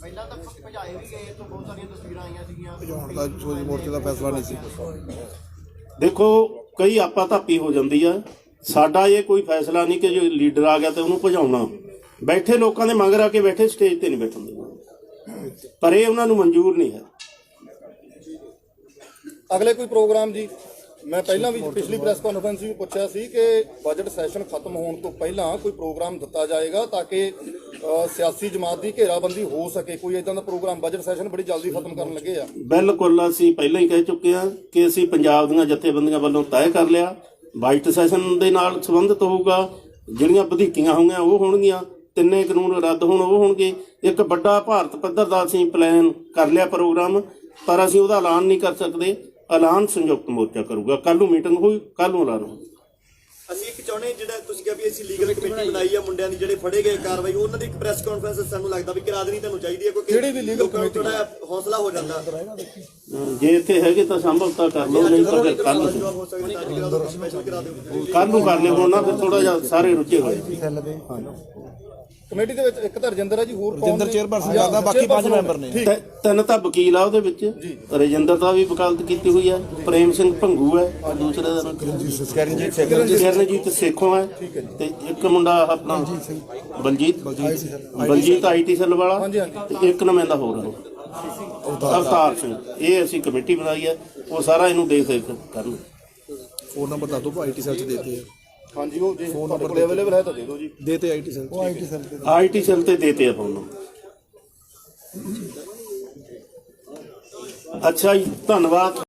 ਪਹਿਲਾਂ ਤਾਂ ਭਜਾਏ ਵੀ ਗਏ, ਤੋਂ ਬਹੁਤ ਸਾਰੀਆਂ ਤਸਵੀਰਾਂ ਆਈਆਂ ਸੀਗੀਆਂ। ਭਜਾਉਣ ਦਾ ਮੋਰਚੇ ਦਾ ਫੈਸਲਾ ਨਹੀਂ ਸੀ। ਦੇਖੋ ਕਈ ਆਪਾ ਧਾਪੀ ਹੋ ਜਾਂਦੀ ਆ, ਸਾਡਾ ਇਹ ਕੋਈ ਫੈਸਲਾ ਨਹੀਂ ਕਿ ਜੇ ਲੀਡਰ ਆ ਗਿਆ ਤੇ ਉਹਨੂੰ ਭਜਾਉਣਾ। ਬੈਠੇ ਲੋਕਾਂ ਦੇ ਮਗਰ ਆ ਕੇ ਬੈਠੇ, ਸਟੇਜ ਤੇ ਨਹੀਂ ਬੈਠਣ ਦੇਣਾ, ਪਰ ਇਹ ਉਹਨਾਂ ਨੂੰ ਮਨਜ਼ੂਰ ਨਹੀਂ ਹੈ। ਅਗਲੇ ਕੋਈ ਪ੍ਰੋਗਰਾਮ ਜੀ? ਮੈਂ ਪਹਿਲਾਂ ਵੀ ਪਿਛਲੀ ਪ੍ਰੈਸ ਕਾਨਫਰੰਸ ਵੀ ਪੁੱਛਿਆ ਸੀ ਕਿ ਬਜਟ ਸੈਸ਼ਨ ਖਤਮ ਹੋਣ ਤੋਂ ਪਹਿਲਾਂ ਕੋਈ ਪ੍ਰੋਗਰਾਮ ਦਿੱਤਾ ਜਾਏਗਾ ਤਾਂ ਕਿ ਸਿਆਸੀ ਜਮਾਤ ਦੀ ਘੇਰਾਬੰਦੀ ਹੋ ਸਕੇ। ਕੋਈ ਇਦਾਂ ਦਾ ਪ੍ਰੋਗਰਾਮ? ਬਜਟ ਸੈਸ਼ਨ ਬੜੀ ਜਲਦੀ ਖਤਮ ਕਰਨ ਲੱਗੇ ਆ। ਬਿਲਕੁਲ, ਅਸੀਂ ਪਹਿਲਾਂ ਹੀ ਕਹਿ ਚੁੱਕੇ ਹਾਂ ਕਿ ਅਸੀਂ ਪੰਜਾਬ ਦੀਆਂ ਜਥੇਬੰਦੀਆਂ ਵੱਲੋਂ ਤੈਅ ਕਰ ਲਿਆ, ਬਜਟ ਸੈਸ਼ਨ ਦੇ ਨਾਲ ਸੰਬੰਧਿਤ ਹੋਊਗਾ। ਜਿਹੜੀਆਂ ਵਧੀਕੀਆਂ ਹੋਈਆਂ ਉਹ ਹੋਣਗੀਆਂ, ਤਿੰਨੇ ਕਾਨੂੰਨ ਰੱਦ ਹੋਣ ਉਹ ਹੋਣਗੇ। ਇੱਕ ਵੱਡਾ ਭਾਰਤ ਪੱਧਰ ਦਾ ਅਸੀਂ ਪਲਾਨ ਕਰ ਲਿਆ ਪ੍ਰੋਗਰਾਮ, ਪਰ ਅਸੀਂ ਉਹਦਾ ਐਲਾਨ ਨਹੀਂ ਕਰ ਸਕਦੇ। ਐਲਾਨ ਸੰਯੁਕਤ ਮੋਰਚਾ ਕਰੂਗਾ। ਕੱਲ ਨੂੰ ਮੀਟਿੰਗ ਹੋਈ, ਕੱਲ ਨੂੰ ਐਲਾਨ ਹੋਊ। ਅਸੀਂ ਇੱਕ ਚਾਹੁੰਦੇ ਜਿਹੜਾ ਤੁਸੀਂ ਕਿਹਾ ਵੀ ਅਸੀਂ ਲੀਗਲ ਕਮੇਟੀ ਬਣਾਈ ਆ ਮੁੰਡਿਆਂ ਦੀ ਜਿਹੜੇ ਫੜੇ ਗਏ ਕਾਰਵਾਈ, ਉਹਨਾਂ ਦੀ ਇੱਕ ਪ੍ਰੈਸ ਕਾਨਫਰੰਸ ਸਾਨੂੰ ਲੱਗਦਾ ਵੀ ਕਰਾ ਦੇਣੀ ਤੁਹਾਨੂੰ ਚਾਹੀਦੀ ਹੈ, ਕਿਉਂਕਿ ਜਿਹੜੀ ਵੀ ਲੀਗਲ ਕਮੇਟੀ ਥੋੜਾ ਹੌਸਲਾ ਹੋ ਜਾਂਦਾ। ਜੇ ਇੱਥੇ ਹੈਗੇ ਤਾਂ ਸੰਭਵਤਾ ਕਰ ਲਓ, ਨਹੀਂ ਤਾਂ ਫਿਰ ਕੱਲ ਹੋ ਸਕਦਾ ਤਾਂ ਕਰਾ ਦਿਓ, ਸਪੈਸ਼ਲ ਕਰਾ ਦਿਓ। ਕਰ ਲਿਓ। ਹੁਣ ਨਾ ਫਿਰ ਥੋੜਾ ਜਿਹਾ ਸਾਰੇ ਰੁੱਝੇ ਹੋਏ। ਕਮੇਟੀ ਦੇ ਵਿੱਚ ਇੱਕ ਤਾਂ ਰਜਿੰਦਰ ਹੈ ਜੀ, ਹੋਰ ਰਜਿੰਦਰ ਚੇਅਰਪਰਸਨ ਕਰਦਾ, ਬਾਕੀ 5 ਮੈਂਬਰ ਨੇ। ਤਿੰਨ ਤਾਂ ਵਕੀਲ ਆ ਉਹਦੇ ਵਿੱਚ। ਰਜਿੰਦਰ ਦਾ ਵੀ ਵਕਾਲਤ ਕੀਤੀ ਹੋਈ ਹੈ, ਪ੍ਰੇਮ ਸਿੰਘ ਭੰਗੂ ਹੈ, ਦੂਸਰੇ ਦਾ ਨਾਮ ਕਿਰਨਜੀਤ ਸੇਖੋਂ ਹੈ, ਤੇ ਇੱਕ ਮੁੰਡਾ ਆਪਣਾ ਬਲਜੀਤ IT ਸੈੱਲ ਵਾਲਾ, ਤੇ ਇੱਕ ਨੁਮਾਇੰਦਾ ਹੋਰ ਹੈ ਅਵਤਾਰ ਸਿੰਘ। ਇਹ ਅਸੀਂ ਕਮੇਟੀ ਬਣਾਈ ਹੈ, ਉਹ ਸਾਰਾ ਇਹਨੂੰ ਦੇਖ ਕਰਨ। ਫੋਨ ਨੰਬਰ ਦੱਸ ਦਿਓ, IT ਸੈੱਲ 'ਚ ਦੇਤੇ ਆ। ਹਾਂਜੀ, ਉਹ ਜੇ ਤੁਹਾਡੇ ਕੋਲ ਅਵੇਲੇਬਲ ਹੈ ਤਾਂ ਦੇ ਦਿਓ ਜੀ। ਦੇਤੇ IT ਸੈੱਲ IT ਸੈੱਲ ਤੇ ਦੇਤੇ ਆ ਫੋਨ। ਅੱਛਾ ਜੀ, ਧੰਨਵਾਦ।